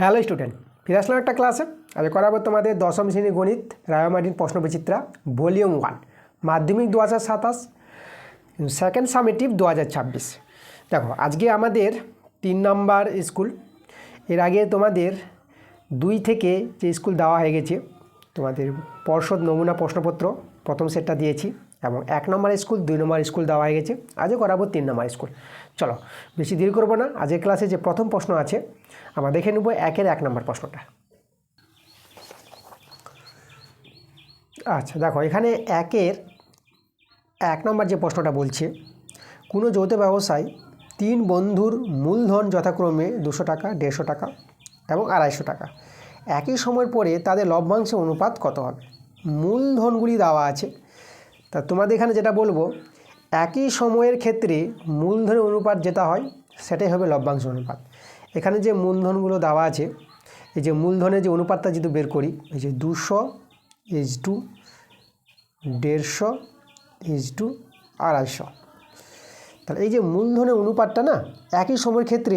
Hello student, ফিরে আসলাম একটা ক্লাসে। আজ করাবো তোমাদের দশম শ্রেণী গণিত রায়মার্টিন প্রশ্নবিচিত্রা ভলিউম 1 মাধ্যমিক 2027 সেকেন্ড সামেটিভ 2026। দেখো আজকে আমাদের 3 নম্বর স্কুল। এর আগে তোমাদের 2 থেকে যে স্কুল দেওয়া হয়ে গেছে, তোমাদের পর্ষদ নমুনা প্রশ্নপত্র প্রথম সেটটা দিয়েছি এবং 1 নম্বর স্কুল 2 নম্বর স্কুল দেওয়া হয়ে গেছে। আজও করাবো 3 নম্বর স্কুল। চলো বেশি দেরি করবো না, আজকের ক্লাসে যে প্রথম প্রশ্ন আছে আমরা দেখে নেব 1 নম্বর প্রশ্নটা। আচ্ছা দেখো, এখানে 1 নম্বর যে প্রশ্নটা বলছে, কোনো যৌথ ব্যবসায় 3 বন্ধুর মূলধন যথাক্রমে 200 টাকা, 150 টাকা এবং 250 টাকা। একই সময়ের পরে তাদের লভ্যাংশের অনুপাত কত হবে? মূলধনগুলি দেওয়া আছে, তা তোমাদের এখানে যেটা বলবো, একই সময়ের ক্ষেত্রে মূলধনের অনুপাত যেটা হয় সেটাই হবে লভ্যাংশ অনুপাত। এখানে যে মূলধনগুলো দেওয়া আছে, এই যে মূলধনের যে অনুপাতটা যদি বের করি, এই যে 200:150 250:250, তাহলে এই যে মূলধনের অনুপাতটা না, একই সময়ের ক্ষেত্রে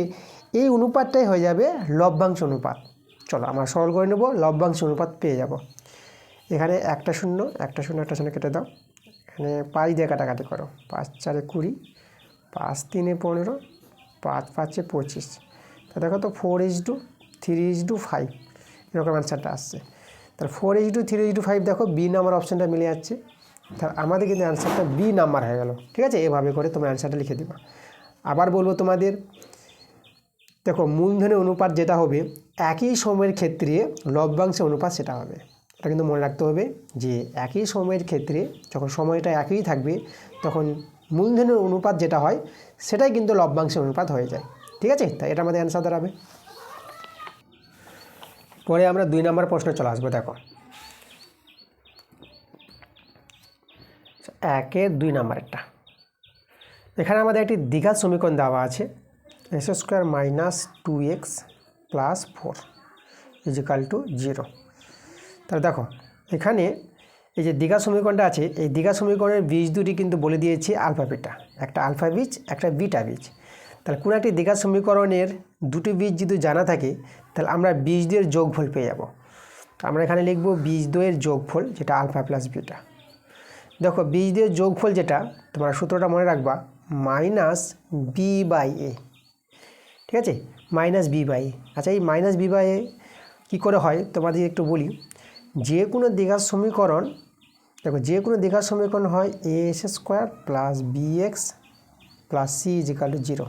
এই অনুপাতটাই হয়ে যাবে লভ্যাংশ অনুপাত। চলো আমরা সরল করে নেব, লভ্যাংশ অনুপাত পেয়ে যাব। এখানে একটা শূন্য কেটে দাও, এখানে 5 দিয়ে কাটাকাটি করো, 5 4 20, 5 3 15, 5 5 25। তা দেখো তো 4:3:5 এরকম অ্যান্সারটা আসছে। তাহলে 4:3:5 দেখো বি নাম্বার অপশানটা মিলে যাচ্ছে। তাহলে আমাদের কিন্তু অ্যান্সারটা বি নাম্বার হয়ে গেল। ঠিক আছে, এভাবে করে তোমরা অ্যান্সারটা লিখে দেবা। আবার বলবো তোমাদের, দেখো মূলধনের অনুপাত যেটা হবে একই সময়ের ক্ষেত্রে লভ্যাংশের অনুপাত সেটা হবে। এটা কিন্তু মনে রাখতে হবে যে একই সময়ের ক্ষেত্রে যখন সময়টা একই থাকবে তখন মূলধনের অনুপাত যেটা হয় সেটাই কিন্তু লভ্যাংশের অনুপাত হয়ে যায়। ঠিক আছে, তাই এটা আমাদের অ্যান্সার দাঁড়াবে। পরে আমরা 2 নম্বর প্রশ্নে চলে আসবো। দেখো 1-2 নম্বরেরটা, এখানে আমাদের একটি দ্বিঘাত সমীকরণ দেওয়া আছে, x² - 2x + 4 = 0। তাহলে দেখো এখানে এই যে দ্বিঘাত সমীকরণটা আছে, এই দ্বিঘাত সমীকরণের বীজ দুটি কিন্তু বলে দিয়েছি আলফা বিটা, একটা আলফা বীজ একটা বিটা বীজ। তাহলে কোনো একটি দ্বিঘাত সমীকরণের দুটি বীজ যদি জানা থাকে তাহলে আমরা বীজ দুয়ের যোগফল পেয়ে যাব। আমরা এখানে লিখব বীজ দুয়ের যোগফল, যেটা আলফা প্লাস বিটা। দেখো বীজ দুয়ের যোগফল যেটা, তোমরা সূত্রটা মনে রাখবা, -b/a। ঠিক আছে, -b/a। আচ্ছা এই -b/a কী করে হয় তোমাদের একটু বলি। যে কোনো দ্বিঘাত সমীকরণ, দেখো যে কোনো দ্বিঘাত সমীকরণ হয় a² + bx + c = 0।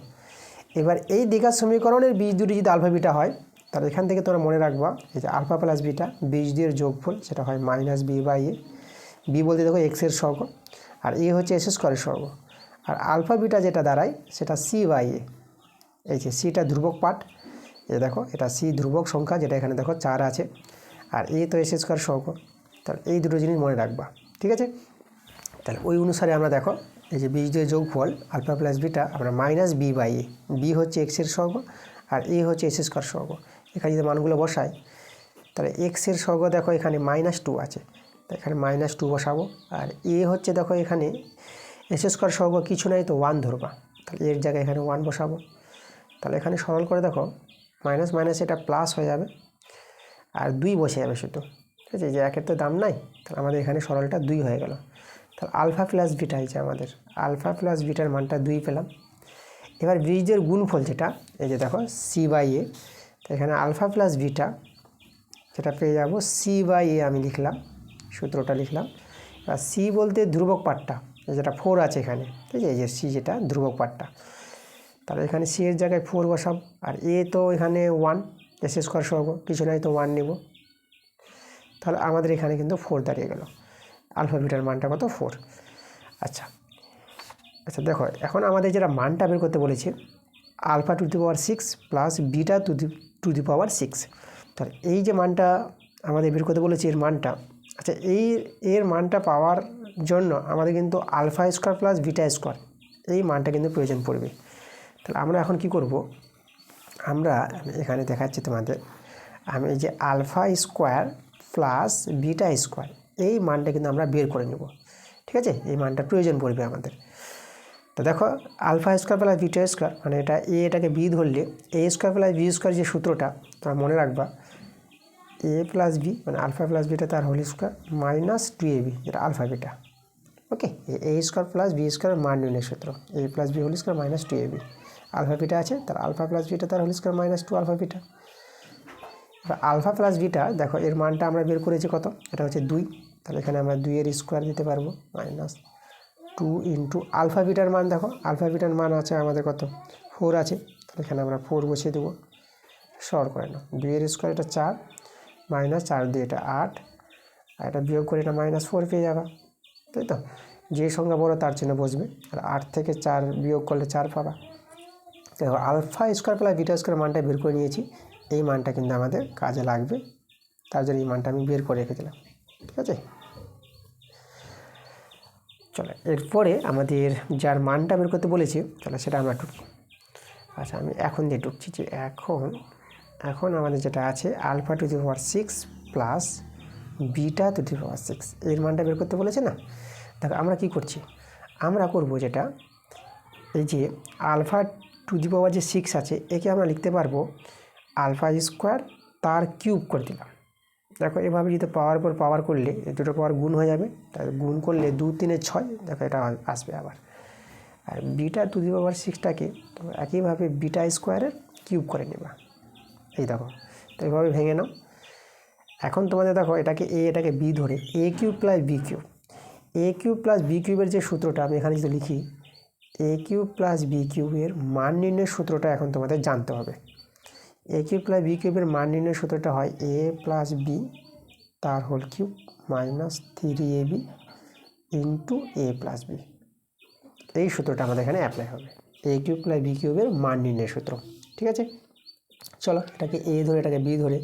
এবার এই দ্বিঘাত সমীকরণের বীজ দুটি যদি আলফা বিটা হয় তাহলে এখান থেকে তোমরা মনে রাখবা এই যে আলফা প্লাস বিটা বীজ দুয়ের যোগফল সেটা হয় -b/a। বি বলতে দেখো এক্সের সহগ আর এ হচ্ছে s² সহগ, আর আলফা বিটা যেটা দাঁড়ায় সেটা c/a। এই যে সিটা ধ্রুবক পাঠ, এই দেখো এটা সি ধ্রুবক সংখ্যা, যেটা এখানে দেখো 4 আছে, আর এ তো s² সহগ। তাহলে এই দুটো জিনিস মনে রাখবা। ঠিক আছে, তাহলে ওই অনুসারে আমরা দেখো এই যে বীজ দুয়ের যোগফল আলফা প্লাস বিটা আমরা -b/a, বি হচ্ছে এক্সের সহগ আর এ হচ্ছে s² সহগ। এখানে যদি মানগুলো বসাই তাহলে এক্সের সহগ দেখো এখানে -2 আছে, তাই এখানে -2 বসাবো, আর এ হচ্ছে দেখো এখানে s² সহগ কিছু নাই তো 1 ধরবা, তাহলে এর জায়গায় এখানে 1 বসাবো। তাহলে এখানে সরল করে দেখো মাইনাস মাইনাস এটা প্লাস হয়ে যাবে আর 2 বসে যাবে শুধু। ঠিক আছে, যে 1-এর তো দাম নাই, তাহলে আমাদের এখানে সরলটা 2 হয়ে গেল। তাহলে আলফা প্লাস বিটা হয়েছে আমাদের, আলফা প্লাস বিটার মানটা 2 পেলাম। এবার বীজের গুণফল যেটা, এই যে দেখো c/a, তো এখানে আলফা প্লাস বিটা যেটা পেয়ে যাবো c/a, আমি লিখলাম সূত্রটা লিখলাম। আর c বলতে ধ্রুবক পাঠটা যেটা 4 আছে এখানে, ঠিক আছে, এই যে c যেটা ধ্রুবক পাঠটা, তাহলে এখানে সি এর জায়গায় 4 বসাব, আর এ তো এখানে 1 s² সহগ কিছু নাই তো 1 নেব। তাহলে আমাদের এখানে কিন্তু 4 দাঁড়িয়ে গেল, আলফা বিটার মানটা কত 4। আচ্ছা আচ্ছা দেখো এখন আমাদের যেটা মানটা বের করতে বলেছে alpha to the power 6 plus beta to the power 6, তাহলে এই যে মানটা আমাদের বের করতে বলেছে এর মানটা, আচ্ছা এর মানটা পাওয়ার জন্য আমাদের কিন্তু α² প্লাস β² এই মানটা কিন্তু প্রয়োজন পড়বে। তাহলে আমরা এখন কি করব, আমরা এখানে দেখাচ্ছি তোমাদের, আমি এই যে α² প্লাস β² এই মানটা কিন্তু আমরা বের করে নেব। ঠিক আছে, এই মানটা প্রয়োজন পড়বে আমাদের। তো দেখো alpha square plus beta square মানে এটা এটাকে বি ধরলে A square plus B square যে সূত্রটা তোমরা মনে রাখবা, এ প্লাস বি মানে আলফা প্লাস বিটা তার হোল স্কোয়ার মাইনাস 2ab যেটা alpha beta. Okay, A square plus B square মান নির্ণয়ের সূত্র A plus B whole square minus 2ab। Alpha beta আছে তার আলফা প্লাস বিটা তার whole square minus 2 alpha beta. এবার alpha plus beta দেখো এর মানটা আমরা বের করেছি কত, এটা হচ্ছে 2, তাহলে এখানে আমরা 2 এর স্কোয়ার দিতে পারবো মাইনাস 2 ইন্টু আলফা বিটার মান দেখো আলফা বিটার মান আছে আমাদের কত 4 আছে, তাহলে এখানে আমরা 4 বসিয়ে দেবো, সর করে নাও 2 এর স্কোয়ার এটা 4 মাইনাস 4 দিয়ে এটা 8 আর এটা বিয়োগ করে এটা মাইনাস 4 পেয়ে যাবা, তাই তো। যে সংখ্যা বড় তার চিহ্ন বসবে, আর 8 থেকে 4 বিয়োগ করলে 4 পাবা। দেখো alpha square plus beta square মানটা বের করে নিয়েছি, এই মানটা কিন্তু আমাদের কাজে লাগবে, তার জন্য এই মানটা আমি বের করে রেখে দিলাম। ঠিক আছে, চলো এরপরে আমাদের যার মানটা বের করতে বলেছি চলো সেটা আমরা টুকবো। আচ্ছা আমি এখন দিয়ে টুকছি যে এখন আমাদের যেটা আছে alpha to the power 6 plus beta to the power 6 এর মানটা বের করতে বলেছে না। দেখো আমরা কি করছি, আমরা করব যেটা এই যে আলফা টু দি পাওয়ার যে 6 আছে একে আমরা লিখতে পারবো আলফা স্কোয়ার তার কিউব করে দিলাম। দেখো এভাবে যদি পাওয়ার পর পাওয়ার করলে দুটো পাওয়ার গুণ হয়ে যাবে, তাই গুণ করলে 2 3 6 দেখো এটা আসবে আবার। আর বিটা টু দি পাওয়ার 6টাকে তো একইভাবে বিটা স্কোয়ারের কিউব করে নেবা, এই দেখো তো এইভাবে ভেঙে নাও। এখন তোমাদের দেখো এটাকে বি ধরে এ কিউব প্লাস বি কিউব, এ কিউব প্লাস বি কিউবের যে সূত্রটা আমি এখানে যদি লিখি এ কিউব প্লাস বি কিউবের মান নির্ণয়ের সূত্রটা এখন তোমাদের জানতে হবে। এ কিউব প্লাস বি কিউবের মান নির্ণয়ের সূত্রটা হয় এ প্লাস বি তার whole cube minus 3ab into A plus B. এই সূত্রটা আমাদের এখানে অ্যাপ্লাই হবে, এ কিউব প্লাস বি কিউবের মান নির্ণয়ের সূত্র। ঠিক আছে, চলো এটাকে এ ধরে এটাকে বি ধরে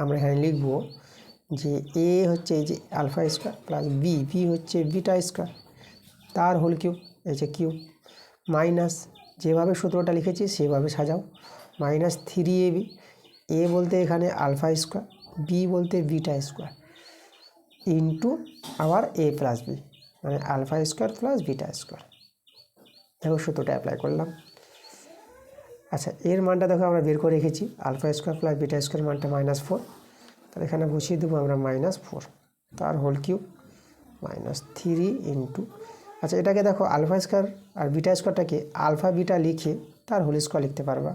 আমরা এখানে লিখব যে এ হচ্ছে এই যে আলফা স্কোয়ার প্লাস বি হচ্ছে বিটা স্কোয়ার তার হোল কিউব এই যে কিউব মাইনাস যেভাবে সূত্রটা লিখেছি সেভাবে সাজাও মাইনাস 3ab, এ বলতে এখানে আলফা স্কোয়ার বি বলতে বিটা স্কোয়ার ইন্টু আবার এ প্লাস বি মানে alpha square plus beta square. দেখো সূত্রটা অ্যাপ্লাই করলাম। আচ্ছা এর মানটা দেখো আমরা বের করে রেখেছি alpha square plus beta square মানটা -4, তাহলে এখানে বসিয়ে দেবো আমরা -4 তার হোল কিউব মাইনাস 3 ইন্টু আচ্ছা এটাকে দেখো আলফা স্কোয়ার আর বিটা স্কোয়ারটাকে আলফা বিটা লিখে তার হোল স্কোয়ার লিখতে পারবা।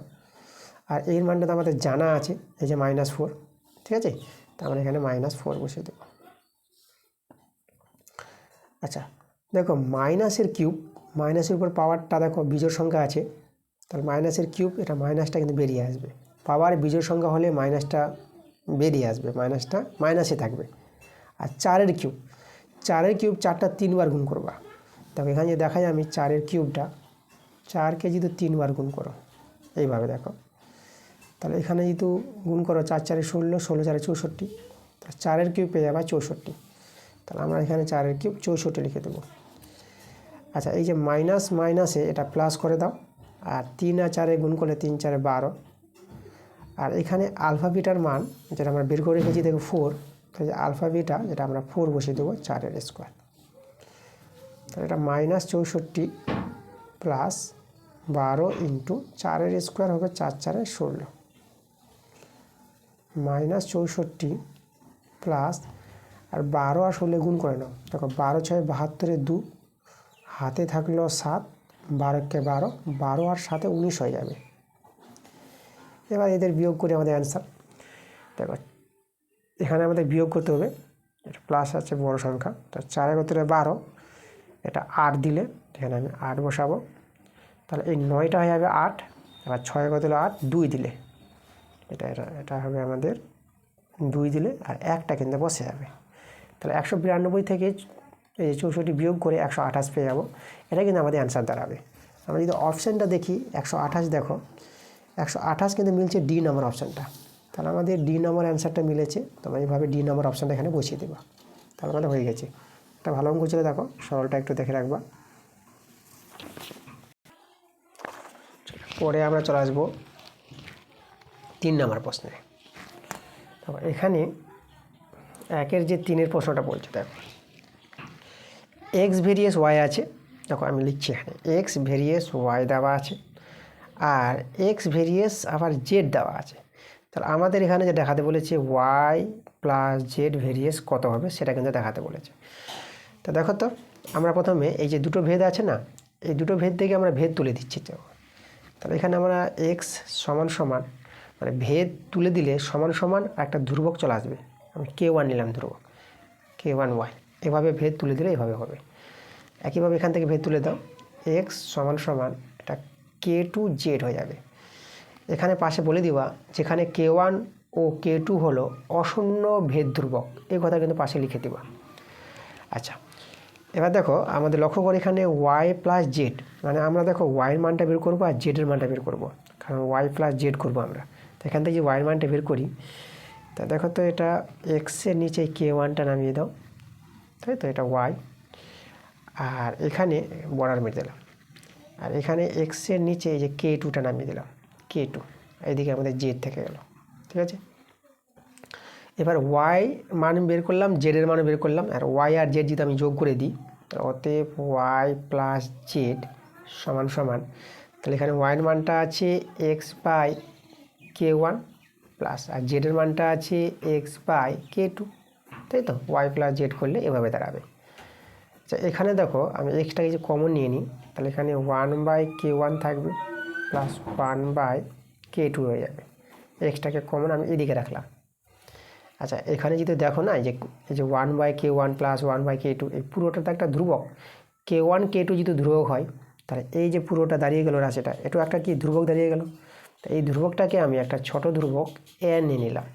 আর এর মানটা তো আমাদের জানা আছে এই যে -4, ঠিক আছে, তা আমরা এখানে -4 বসিয়ে দেবো। আচ্ছা দেখো মাইনাসের কিউব মাইনাসের উপর পাওয়ারটা দেখো বিজোড় সংখ্যা আছে, তাহলে মাইনাসের কিউব এটা মাইনাসটা কিন্তু বেরিয়ে আসবে, পাওয়ার বিজোড় সংখ্যা হলে মাইনাসটা বেরিয়ে আসবে, মাইনাসটা মাইনাসে থাকবে। আর 4-এর কিউব 4টা 3 বার গুণ করবা। দেখো এখানে যে দেখায় আমি 4-এর কিউবটা 4কে যদি 3 বার গুণ করো এইভাবে দেখো, তাহলে এখানে যদি গুণ করো 4 4 16 16 4 64, তাহলে 4-এর কিউব পেয়ে যাবা 64, তাহলে আমরা এখানে 4-এর কিউব 64 লিখে দেবো। আচ্ছা এই যে মাইনাস মাইনাসে এটা প্লাস করে দাও, আর 3 আর 4 গুণ করলে 3 4 12, আর এখানে আলফা বিটার মান যেটা আমরা বের করে রেখেছি দেখো 4, তাহলে আলফা বিটা যেটা আমরা 4 বসিয়ে দেবো 4-এর স্কোয়ার, তাহলে এটা -64 প্লাস 12 ইন্টু 4-এর স্কোয়ার হবে 4 4 16 -64 প্লাস আর 12 আর 16 গুণ করে নাও, দেখো 12 6 72 2 হাতে থাকলো 7 12কে 12 12 আর 7 19 হয়ে যাবে। এবার এদের বিয়োগ করে আমাদের অ্যান্সার দেখো এখানে আমাদের বিয়োগ করতে হবে, এটা প্লাস আছে বড় সংখ্যা, তো 4 × 12 এটা 8 দিলে এখানে আমি 8 বসাবো, তাহলে এই 9টা হয়ে যাবে 8, এবার 6 × 8 2 দিলে এটা হবে আমাদের 2 দিলে আর একটা কিন্তু বসে যাবে, তাহলে 192 থেকে এই 64 বিয়োগ করে 128 পেয়ে যাবো, এটা কিন্তু আমাদের অ্যান্সার দাঁড়াবে। আমরা যদি অপশানটা দেখি 128 দেখো 128 কিন্তু মিলছে ডি নম্বর অপশানটা, তাহলে আমাদের ডি নম্বর অ্যান্সারটা মিলেছে, তোমরা এইভাবে ডি নম্বর অপশানটা এখানে বসিয়ে দেবা, তাহলে আমাদের হয়ে গেছে। এটা ভালো অঙ্ক ছিল, দেখো সরলটা একটু দেখে রাখবা। পরে আমরা চলে আসবো 3 নম্বর প্রশ্নে। তারপর এখানে 1-এর যে 3-এর প্রশ্নটা বলছে দেখো এক্স ভেরিয়েস ওয়াই আছে, দেখো আমি লিখছি এখানে এক্স ভেরিয়েস ওয়াই দেওয়া আছে আর এক্স ভেরিয়েস আবার জেড দেওয়া আছে। তাহলে আমাদের এখানে যে দেখাতে বলেছে ওয়াই প্লাস জেড ভেরিয়েস কত হবে সেটা কিন্তু দেখাতে বলেছে। তো দেখো তো আমরা প্রথমে এই যে দুটো ভেদ আছে না, এই দুটো ভেদ থেকে আমরা ভেদ তুলে দিচ্ছি। তো তাহলে এখানে আমরা এক্স সমান সমান মানে ভেদ তুলে দিলে সমান সমান একটা ধ্রুবক চলে আসবে। আমি K1 নিলাম ধ্রুবক, K1 ওয়াই, এভাবে ভেদ তুলে দিলে এভাবে হবে। একইভাবে এখান থেকে ভেদ তুলে দাও, এক্স সমান সমান এটা K2 জেড হয়ে যাবে। এখানে পাশে বলে দিবা যেখানে K1 ও K2 হলো অশূন্য ভেদ ধ্রুবক, এই কথা কিন্তু পাশে লিখে দিবা। আচ্ছা, এবার দেখো আমাদের লক্ষ্য করে এখানে ওয়াই প্লাস জেড, মানে আমরা দেখো ওয়াইয়ের মানটা বের করবো আর জেডের মানটা বের করবো, কারণ ওয়াই প্লাস জেড করবো আমরা। তো এখান থেকে যে ওয়াইয়ের মানটা বের করি, তা দেখো তো এটা এক্সের নিচে K1টা নামিয়ে দাও, তাই তো এটা ওয়াই, আর এখানে বর্ডার মেরে দিলাম, আর এখানে এক্সের নিচে এই যে K2টা নামিয়ে দিলাম, K2, এইদিকে আমাদের জেড থেকে গেল। ঠিক আছে, এবার ওয়াই মান বের করলাম, জেডের মান বের করলাম, আর ওয়াই আর জেড যদি আমি যোগ করে দিই অতএব ওয়াই প্লাস জেড সমান সমান, তাহলে এখানে ওয়াইয়ের মানটা আছে এক্স বাই K1 প্লাস আর জেডের মানটা আছে এক্স বাই K2, তাই তো ওয়াই প্লাস জেড করলে এভাবে দাঁড়াবে। আচ্ছা, এখানে দেখো আমি এক্সটাকে যে কমন নিয়ে নিই, তাহলে এখানে 1/K1 থাকবে প্লাস 1/K2 হয়ে যাবে। এক্সটাকে কমন আমি এদিকে রাখলাম। আচ্ছা, এখানে যদি দেখো না এই যে 1/K1 প্লাস 1/K2 এই পুরোটা তো একটা ধ্রুবক। K1 K2 যদি ধ্রুবক হয় তাহলে এই যে পুরোটা দাঁড়িয়ে গেল রাশিটা, এটাও একটা কি ধ্রুবক দাঁড়িয়ে গেল। তো এই ধ্রুবকটাকে আমি একটা ছোট ধ্রুবক n নিয়ে নিলাম,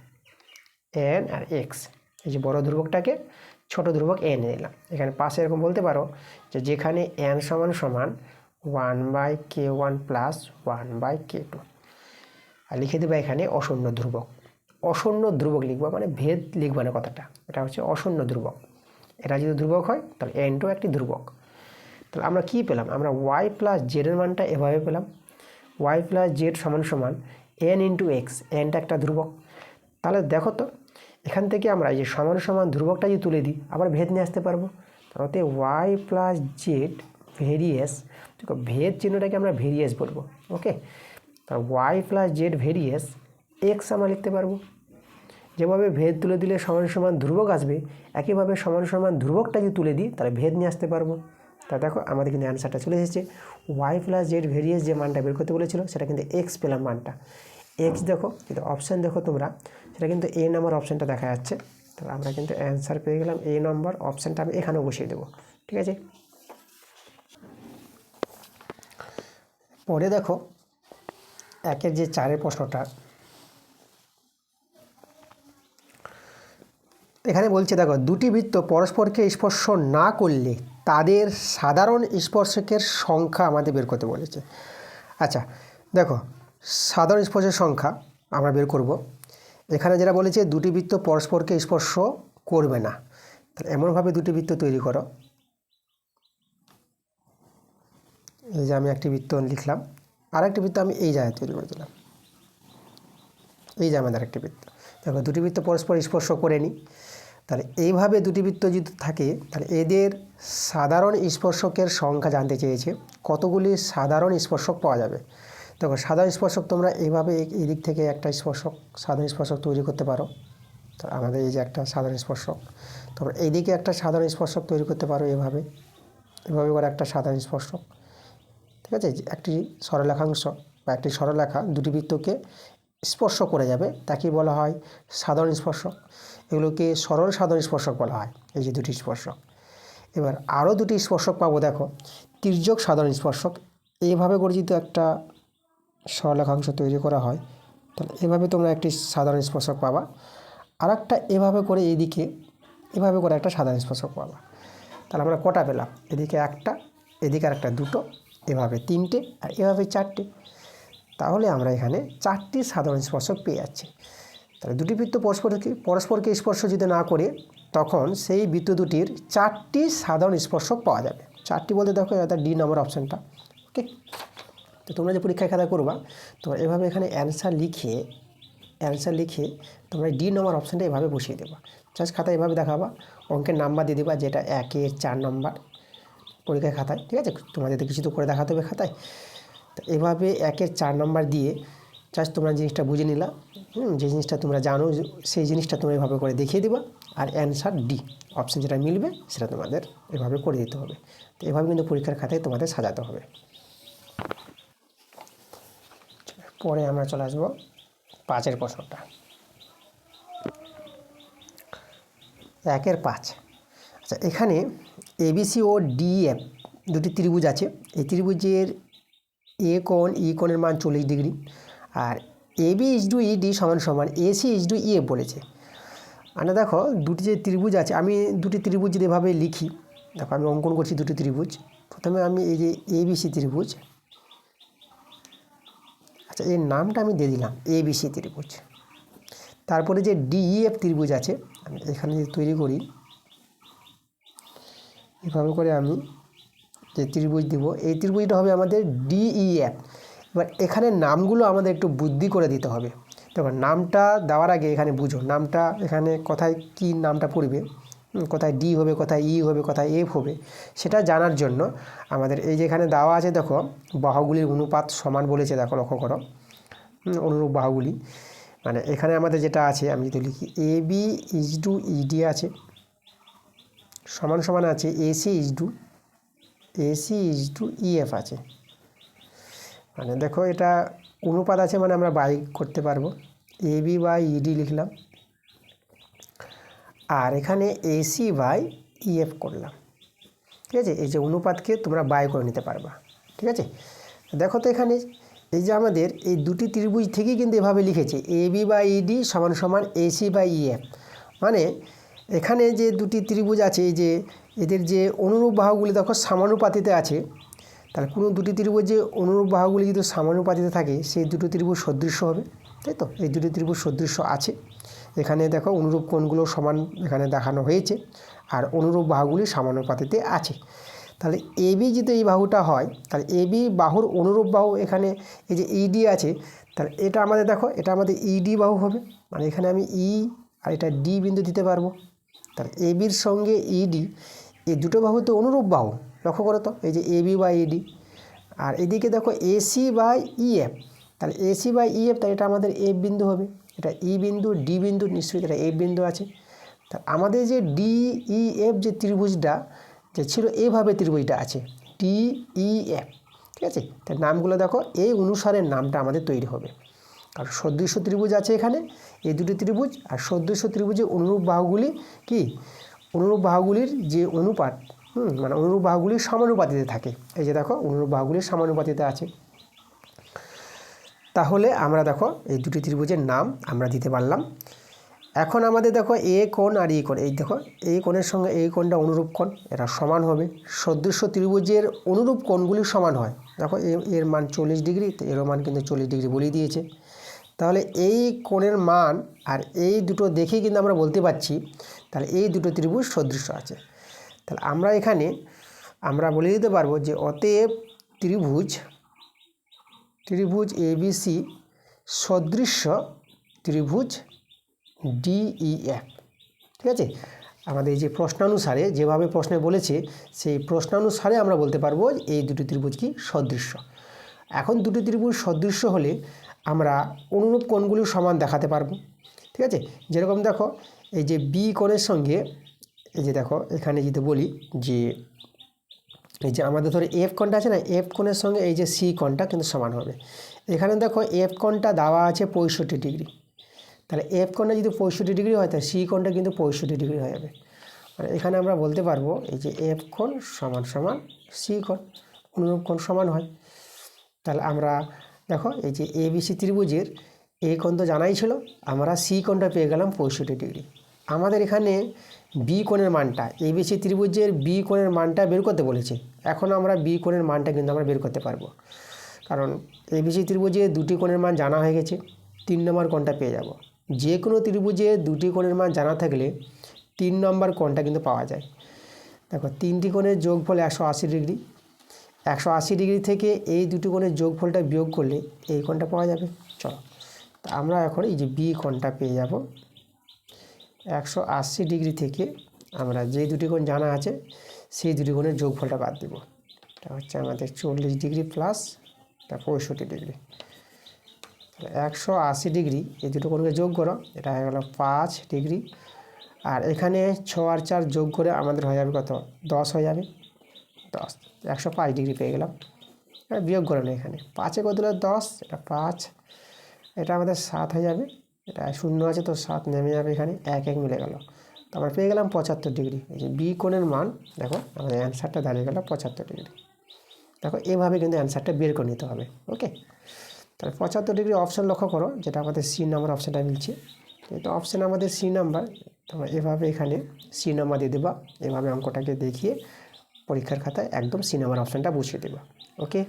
n আর x, এই যে বড় ধ্রুবকটাকে ছোট ধ্রুবক n নিয়ে নিলাম। এখানে পাশে এরকম বলতে পারো যে যেখানে n সমান সমান 1/K1 প্লাস 1/K2, আর লিখে দেবো এখানে অশূন্য ধ্রুবক। অশূন্য ধ্রুবক লিখবো মানে ভেদ লিখবো না কথাটা, এটা হচ্ছে অশূন্য ধ্রুবক। এটা যদি ধ্রুবক হয় তাহলে এনটাও একটি ধ্রুবক। তাহলে আমরা কি পেলাম, আমরা ওয়াই প্লাস জেডের মানটা এভাবে পেলাম, ওয়াই প্লাস জেড সমান সমান এন ইন্টু এক্স, এনটা একটা ধ্রুবক। তাহলে দেখো তো এখান থেকে আমরা এই যে সমান সমান ধ্রুবকটা যদি তুলে দিই আবার ভেদ নিয়ে আসতে পারবো। তাহলে ওয়াই প্লাস জেড ভেরিয়েস, দেখো ভেদ চিহ্নটাকে আমরা ভেরিয়েস বলবো, ওকে। তাহলে ওয়াই প্লাস জেড ভেরিয়েস এক্স আমরা লিখতে পারবো। যেভাবে ভেদ তুলে দিলে সমান সমান ধ্রুবক আসবে, একইভাবে সমান সমান ধ্রুবকটা যদি তুলে দিই তাহলে ভেদ নিয়ে আসতে পারবো। তা দেখো আমাদের কিন্তু অ্যান্সারটা চলে এসেছে। ওয়াই প্লাস জেড ভেরিয়েস যে মানটা বের করতে বলেছিল সেটা কিন্তু এক্স পেলাম মানটা। এক্স দেখো কিন্তু অপশান দেখো তোমরা, সেটা কিন্তু এ নম্বর অপশানটা দেখা যাচ্ছে। তাহলে আমরা কিন্তু অ্যান্সার পেয়ে গেলাম এ নম্বর অপশানটা, আমি এখানেও বসিয়ে দেবো। ঠিক আছে, পরে দেখো একের যে 4 প্রশ্নটা, এখানে বলছে দেখো দুটি বৃত্ত পরস্পরকে স্পর্শ না করলে তাদের সাধারণ স্পর্শকের সংখ্যা আমাদের বের করতে বলেছে। আচ্ছা দেখো সাধারণ স্পর্শের সংখ্যা আমরা বের করব। এখানে যেটা বলেছে দুটি বৃত্ত পরস্পরকে স্পর্শ করবে না, তাহলে এমনভাবে দুটি বৃত্ত তৈরি করো, এই যে আমি একটি বৃত্ত লিখলাম, আর একটি বৃত্ত আমি এই জায়গায় তৈরি করে দিলাম, এই যে আমাদের একটি বৃত্ত। দেখো দুটি বৃত্ত পরস্পর স্পর্শ করে নি, তাহলে এইভাবে দুটি বৃত্ত যদি থাকে তাহলে এদের সাধারণ স্পর্শকের সংখ্যা জানতে চেয়েছে, কতগুলি সাধারণ স্পর্শক পাওয়া যাবে। দেখো সাধারণ স্পর্শক তোমরা এইভাবে এই দিক থেকে একটা সাধারণ স্পর্শক তৈরি করতে পারো। তো আমাদের এই যে একটা সাধারণ স্পর্শক, তোমরা এইদিকে একটা সাধারণ স্পর্শক তৈরি করতে পারো এভাবে করে একটা সাধারণ স্পর্শক। ঠিক আছে, একটি সরলরেখাংশ বা একটি সরলরেখা দুটি বৃত্তকে স্পর্শ করে যাবে, তাকে বলা হয় সাধারণ স্পর্শক। এগুলোকে সরল সাধারণ স্পর্শক বলা হয়, এই যে দুটি স্পর্শক। এবার আরও দুটি স্পর্শক পাবো, দেখো তির্যক সাধারণ স্পর্শক। এইভাবে করে যদি একটা সরলরেখাংশ তৈরি করা হয় তাহলে এভাবে তোমরা একটি সাধারণ স্পর্শক পাবা, আর একটা এভাবে করে এইদিকে এভাবে করে একটা সাধারণ স্পর্শক পাবা। তাহলে আমরা কটা পেলাম, এদিকে একটা, এদিকে আর একটা দুটো, এভাবে 3টে, আর এভাবে 4টে। তাহলে আমরা এখানে 4টি সাধারণ স্পর্শক পেয়ে যাচ্ছি। তাহলে দুটি বৃত্ত পরস্পরকে স্পর্শ যদি না করে তখন সেই বৃত্ত দুটির 4টি সাধারণ স্পর্শক পাওয়া যাবে। 4টি বলতে দেখো এটা ডি নম্বর অপশানটা, ওকে। তো তোমরা যে পরীক্ষায় খাতা করবা তোমরা এভাবে এখানে অ্যান্সার লিখে তোমরা ডি নম্বর অপশানটা এভাবে বসিয়ে দেবা। জাস্ট খাতা এভাবে দেখাবা, অঙ্কের নাম্বার দিয়ে দেবা, যেটা 1 4 নম্বর, পরীক্ষার খাতায়, ঠিক আছে, তোমাদের কিছু তো করে দেখাতে হবে খাতায়। তো এভাবে 1-এর 4 নাম্বার দিয়ে জাস্ট তোমরা জিনিসটা বুঝে নিলা, যে জিনিসটা তোমরা জানো সেই জিনিসটা তোমরা এভাবে করে দেখিয়ে দিবা, আর অ্যান্সার ডি অপশান যেটা মিলবে সেটা তোমাদের এভাবে করে দিতে হবে। তো এভাবে কিন্তু পরীক্ষার খাতায় তোমাদের সাজাতে হবে। পরে আমরা চলে আসবো 5-এর প্রশ্নটা। 1-এর 5। আচ্ছা, এখানে এবিসি ও ডিএফ দুটি ত্রিভুজ আছে। এই ত্রিভুজের এ কোণ ই কোণের মান 40 ডিগ্রি, আর এবি ইজডু ইডি সমান সমান এসি ইজডু ইএফ বলেছে। মানে দেখো দুটি যে ত্রিভুজ আছে, আমি দুটি ত্রিভুজ যদি এভাবে লিখি, দেখো আমি অঙ্কন করছি দুটি ত্রিভুজ। প্রথমে আমি এই যে এবিসি ত্রিভুজ, আচ্ছা এর নামটা আমি দিয়ে দিলাম এবিসি ত্রিভুজ। তারপরে যে ডিইএফ ত্রিভুজ আছে, আমি এখানে যদি তৈরি করি এভাবে করে আমি যে ত্রিভুজ দেব, এই ত্রিভুজটা হবে আমাদের ডিইএফ। এবার এখানে নামগুলো আমাদের একটু বুদ্ধি করে দিতে হবে। দেখো নামটা দেওয়ার আগে এখানে বুঝো নামটা এখানে কোথায় কি নামটা পড়বে, কোথায় ডি হবে, কোথায় ই হবে, কোথায় এফ হবে, সেটা জানার জন্য আমাদের এই যে এখানে দেওয়া আছে দেখো বাহুগুলির অনুপাত সমান বলেছে, দেখো লক্ষ্য করো অনুরূপ বাহুগুলি। মানে এখানে আমাদের যেটা আছে আমি যদি লিখি এ বি ইজডু ইডি আছে সমান সমান আছে এসি ইজডু ইএফ আছে। মানে দেখো এটা অনুপাত আছে, মানে আমরা বাই করতে পারবো, এ বি বাই ইডি লিখলাম, আর এখানে এসি বাই ইএফ করলাম। ঠিক আছে, এই যে অনুপাতকে তোমরা বাই করে নিতে পারবা। ঠিক আছে, দেখো তো এখানে এই যে আমাদের এই দুটি ত্রিভুজ থেকেই কিন্তু এভাবে লিখেছে এ বি বাই ইডি সমান সমান এসি বাই ইএফ। মানে এখানে যে দুটি ত্রিভুজ আছে, এই যে এদের যে অনুরূপ বাহুগুলি দেখো সমানুপাতিতে আছে, তাহলে কোনো দুটি ত্রিভুজ যে অনুরূপ বাহুগুলি যদি সমানুপাতিতে থাকে সেই দুটো ত্রিভুজ সদৃশ্য হবে, তাই তো? এই দুটি ত্রিভুজ সদৃশ্য আছে। এখানে দেখো অনুরূপ কোণগুলো সমান এখানে দেখানো হয়েছে, আর অনুরূপ বাহুগুলি সমানুপাতিতে আছে। তাহলে এবি যদি এই বাহুটা হয়, তাহলে এবি বাহুর অনুরূপ বাহু এখানে এই যে ইডি আছে, তাহলে এটা আমাদের দেখো এটা আমাদের ইডি বাহু হবে। মানে এখানে আমি ই আর এটা ডি বিন্দু দিতে পারবো। তাহলে এবির সঙ্গে ইডি এই দুটো বাহু তো অনুরূপ বাহু, লক্ষ্য করো তো, এই যে এবি বাই ইডি। আর এদিকে দেখো এসি বাই ইএফ, তাহলে এসি বাই ইএফ, তাহলে এটা আমাদের এফ বিন্দু হবে। এটা ই বিন্দু ডি বিন্দু, নিশ্চয়ই এটা এফ বিন্দু আছে। তা আমাদের যে ডিইএফ যে ত্রিভুজটা যে ছিল এইভাবে ত্রিভুজটা আছে ডিইএফ। ঠিক আছে, তার নামগুলো দেখো এই অনুসারে নামটা আমাদের তৈরি হবে, কারণ সদৃশ্য ত্রিভুজ আছে এখানে এই দুটি ত্রিভুজ, আর সদৃশ্য ত্রিভুজের অনুরূপ বাহুগুলি কি, অনুরূপ বাহুগুলির যে অনুপাত, মানে অনুরূপ বাহুগুলির সমানুপাতিতে থাকে। এই যে দেখো অনুরূপ বাহুগুলির সমানুপাতিতে আছে। তাহলে আমরা দেখো এই দুটি ত্রিভুজের নাম আমরা দিতে পারলাম। এখন আমাদের দেখো এ কোণ আর ই কোণ, এই দেখো এই কোণের সঙ্গে এই কোণটা অনুরূপ কোণ, এটা সমান হবে। সদৃশ্য ত্রিভুজের অনুরূপ কোণগুলি সমান হয়। দেখো এর মান 40 ডিগ্রি, তো এর মান কিন্তু 40 ডিগ্রি বলেই দিয়েছে। তাহলে এই কোণের মান আর এই দুটো দেখেই কিন্তু আমরা বলতে পারছি তাহলে এই দুটো ত্রিভুজ সদৃশ্য আছে। তাহলে আমরা এখানে আমরা বলে দিতে পারবো যে অতএব ত্রিভুজ এবিসি সদৃশ্য ত্রিভুজ ডিইএফ। ঠিক আছে, আমাদের এই যে প্রশ্নানুসারে যেভাবে প্রশ্নে বলেছে সেই প্রশ্নানুসারে আমরা বলতে পারবো এই দুটি ত্রিভুজ কি সদৃশ্য। এখন দুটি ত্রিভুজ সদৃশ্য হলে আমরা অনুরূপ কোণগুলি সমান দেখাতে পারবো। ঠিক আছে, যেরকম দেখো এই যে বি কোণের সঙ্গে এই যে দেখো এখানে যদি বলি যে এই যে আমাদের ধরে এফ কোণটা আছে না, এফ কোণের সঙ্গে এই যে সি কোণটা কিন্তু সমান হবে। এখানে দেখো এফ কোণটা দেওয়া আছে 65 ডিগ্রি, তাহলে এফ কোণটা যদি 65 ডিগ্রি হয় তাহলে সি কোণটা কিন্তু 65 ডিগ্রি হয়ে যাবে। মানে এখানে আমরা বলতে পারবো এই যে এফ কোণ সমান সমান সি কোণ, অনুরূপ কোণ সমান হয়। তাহলে আমরা দেখো এই যে এবিসি ত্রিভুজের এ কোণ তো জানাই ছিল, আমরা সি কোণটা পেয়ে গেলাম 65 ডিগ্রি। আমাদের এখানে বি কোণের মানটা, এবিসি ত্রিভুজের বি কোণের মানটা বের করতে বলেছে। এখন আমরা বি কোণের মানটা কিন্তু আমরা বের করতে পারবো, কারণ এবিসি ত্রিভুজে দুটি কোণের মান জানা হয়ে গেছে, 3 নম্বর কোণটা পেয়ে যাব। যে কোনো ত্রিভুজে দুটি কোণের মান জানা থাকলে 3 নম্বর কোণটা কিন্তু পাওয়া যায়। দেখো 3টি কোণের যোগফল 180 ডিগ্রি, 180 ডিগ্রি থেকে এই দুটি কোণের যোগফলটা বিয়োগ করলে এই কোণটা পাওয়া যাবে। চলো, তা আমরা এখন এই যে বি কোণটা পেয়ে যাব 180 ডিগ্রি থেকে আমরা যে দুটি কোণ জানা আছে সেই দুটি কোণের যোগফলটা বাদ দিব। এটা হচ্ছে আমাদের 40 ডিগ্রি প্লাস 65 ডিগ্রি। তাহলে 180 ডিগ্রি এই দুটো কোণকে যোগ করো, এটা হয়ে গেল 5 ডিগ্রি। আর এখানে 6 আর 4 যোগ করে আমাদের হয়ে যাবে কত, 10 হয়ে যাবে। 10, 105 ডিগ্রি পেয়ে গেলাম। বিয়োগ করে না, এখানে 5-এ কত হলো 10, এটা 5, এটা আমাদের 7 হয়ে যাবে। এটা 0 আছে তো 7 নেমে যাবে, এখানে 1 1 মিলে গেল। তো আমরা পেয়ে গেলাম 75 ডিগ্রি। এই যে বি কোণের মান দেখো আমাদের অ্যান্সারটা দাঁড়িয়ে গেল 75 ডিগ্রি। দেখো এভাবে কিন্তু অ্যান্সারটা বের করে নিতে হবে। ওকে, তাহলে 75 ডিগ্রি অপশান লক্ষ্য করো, যেটা আমাদের সি নাম্বার অপশানটা মিলছে। এটা অপশান আমাদের সি নাম্বার। তোমরা এভাবে এখানে সি নাম্বার দিয়ে দেবা, এভাবে অঙ্কটাকে দেখিয়ে পরীক্ষার খাতায় একদম সি নাম্বার অপশানটা বসিয়ে দেবা। ওকে,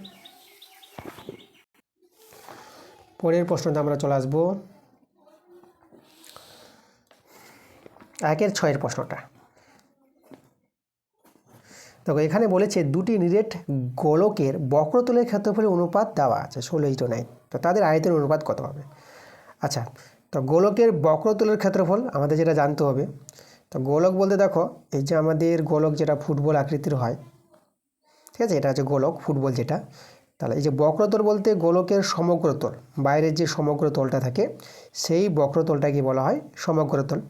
পরের প্রশ্নটা আমরা চলে আসবো 1-এর 6-এর প্রশ্নটা। দেখো এখানে বলেছে দুটি নিরেট গোলকের বক্রতলের ক্ষেত্রফলের অনুপাত দেওয়া আছে 16:9। তো তাদের আয়তনের অনুপাত কত হবে? আচ্ছা, তো গোলকের বক্রতলের ক্ষেত্রফল আমাদের যেটা জানতে হবে। তো গোলক বলতে দেখো এই যে আমাদের গোলক যেটা ফুটবল আকৃতির হয়, ঠিক আছে, এটা হচ্ছে গোলক ফুটবল যেটা। তাহলে এই যে বক্রতল বলতে গোলকের সমগ্র তল, বাইরের যে সমগ্র তলটা থাকে সেই বক্রতলটাকে বলা হয় সমগ্রতল।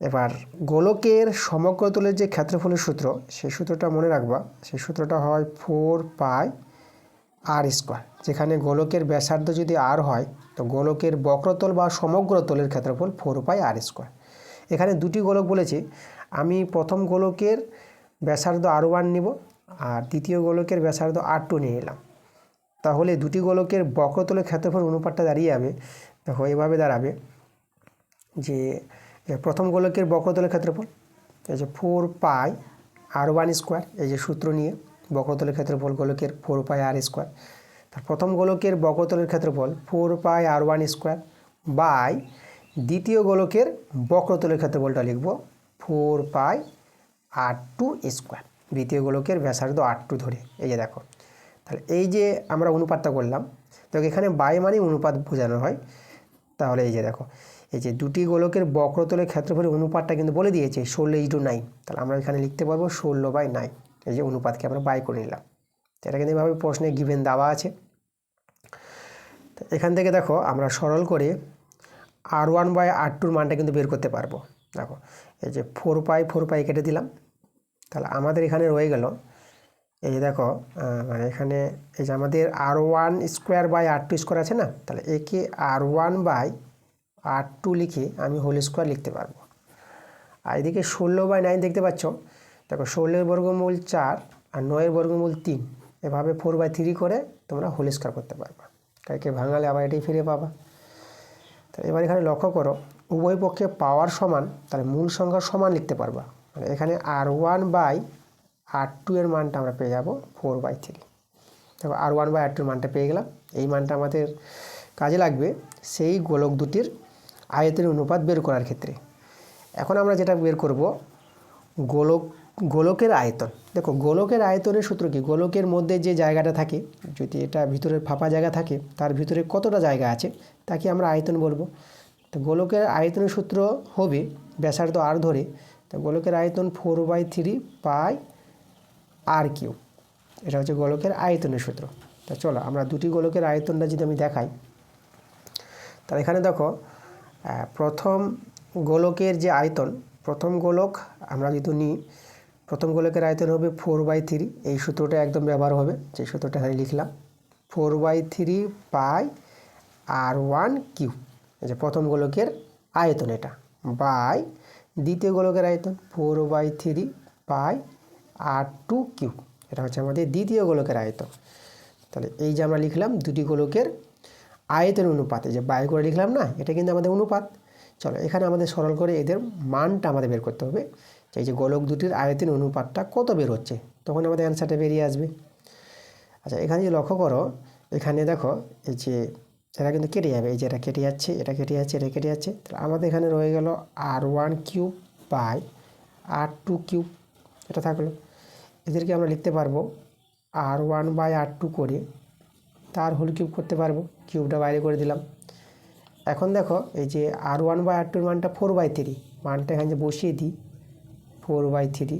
এবার গোলকের সমগ্রতলের যে ক্ষেত্রফলের সূত্র, সেই সূত্রটা মনে রাখবা। সেই সূত্রটা হয় 4πr²। যেখানে গোলকের ব্যাসার্ধ যদি r হয়, তো গোলকের বক্রতল বা সমগ্রতলের ক্ষেত্রফল 4πr²। এখানে দুটি গোলক বলেছি, আমি প্রথম গোলকের ব্যাসার্ধ r1 নিব আর দ্বিতীয় গোলকের ব্যাসার্ধ r2 নিয়ে নিলাম। তাহলে দুটি গোলকের বক্রতলের ক্ষেত্রফল অনুপাতটা দাঁড়িয়ে যাবে, দেখো এভাবে দাঁড়াবে যে প্রথম গোলকের বক্রতলের ক্ষেত্রফল এই যে 4πr1², এই যে সূত্র নিয়ে বক্রতলের ক্ষেত্রফল গোলকের 4πr²। তার প্রথম গোলকের বক্রতলের ক্ষেত্রফল 4πr1² বাই দ্বিতীয় গোলকের বক্রতলের ক্ষেত্রফলটা লিখব 4πr2²। দ্বিতীয় গোলকের ব্যাসার্ধ r2 ধরে, এই যে দেখো। তাহলে এই যে আমরা অনুপাতটা করলাম, তো এখানে বাই মানে অনুপাত বোঝানো হয়। তাহলে এই যে দেখো, এই যে দুটি গোলকের বক্রতলের ক্ষেত্রফলের অনুপাতটা কিন্তু বলে দিয়েছে 16:9। তাহলে আমরা এখানে লিখতে পারবো 16/9। এই যে অনুপাতকে আমরা বাই করে নিলাম। এটা কিন্তু এভাবে প্রশ্নে গিভেন দেওয়া আছে। তো এখান থেকে দেখো আমরা সরল করে r1/r2 মানটা কিন্তু বের করতে পারবো। দেখো এই যে 4π কেটে দিলাম, তাহলে আমাদের এখানে রয়ে গেল এই যে দেখো মানে এখানে এই যে আমাদের r1²/r2² আছে না, তাহলে একে r1/r2 লিখে আমি হোল স্কোয়ার লিখতে পারবো। আর এদিকে 16/9 দেখতে পাচ্ছ, দেখো 16-এর বর্গমূল 4 আর 9-এর বর্গমূল 3, এভাবে 4/3 করে তোমরা হোল স্কোয়ার করতে পারবা। কাকে ভাঙালে আবার এটাই ফিরে পাবা। তো এবার এখানে লক্ষ্য করো উভয় পক্ষে পাওয়ার সমান, তাহলে মূল সংখ্যার সমান লিখতে পারবা। মানে এখানে r1/r2 এর মানটা আমরা পেয়ে যাব 4/3। দেখো r1/r2 এর মানটা পেয়ে গেলাম। এই মানটা আমাদের কাজে লাগবে সেই গোলক দুটির আয়তনের অনুপাত বের করার ক্ষেত্রে। এখন আমরা যেটা বের করব গোলকের আয়তন। দেখো গোলকের আয়তনের সূত্র কি, গোলকের মধ্যে যে জায়গাটা থাকে, যদি এটা ভিতরের ফাঁপা জায়গা থাকে তার ভিতরে কতটা জায়গা আছে তাকে আমরা আয়তন বলবো। তো গোলকের আয়তনের সূত্র হবে ব্যাসার্ধ r ধরে, তো গোলকের আয়তন 4/3πr³। এটা হচ্ছে গোলকের আয়তনের সূত্র। তা চলো আমরা দুটি গোলকের আয়তনটা যদি আমি দেখাই, তাহলে এখানে দেখো প্রথম গোলকের যে আয়তন, প্রথম গোলক আমরা যদি নিই, প্রথম গোলকের আয়তন হবে 4/3। এই সূত্রটা একদম ব্যবহার হবে, যে সূত্রটা এখানে লিখলাম 4/3πr1³। এই যে প্রথম গোলকের আয়তন এটা, বাই দ্বিতীয় গোলকের আয়তন 4/3πr2³। এটা হচ্ছে আমাদের দ্বিতীয় গোলকের আয়তন। তাহলে এই যে আমরা লিখলাম দুটি গোলকের আয়তনের অনুপাতে, যে বাই করে লিখলাম না, এটা কিন্তু আমাদের অনুপাত। চলো এখানে আমাদের সরল করে এদের মানটা আমাদের বের করতে হবে, এই যে গোলক দুটির আয়তনের অনুপাতটা কত বের হচ্ছে, তখন আমাদের অ্যান্সারটা বেরিয়ে আসবে। আচ্ছা এখানে যে লক্ষ্য করো, এখানে দেখো এই যে এটা কিন্তু কেটে যাবে, এই যে এটা কেটে যাচ্ছে, এটা কেটে যাচ্ছে, এটা কেটে যাচ্ছে। তাহলে আমাদের এখানে রয়ে গেল r1³ এটা থাকলো। এদেরকে আমরা লিখতে পারবো r1/r2 করে তার হোল কিউব করতে পারবো, কিউবটা বাইরে করে দিলাম। এখন দেখো এই যে r1/r2 এর মানটা 4/3, মানটা এখানে যে বসিয়ে দিই 4/3,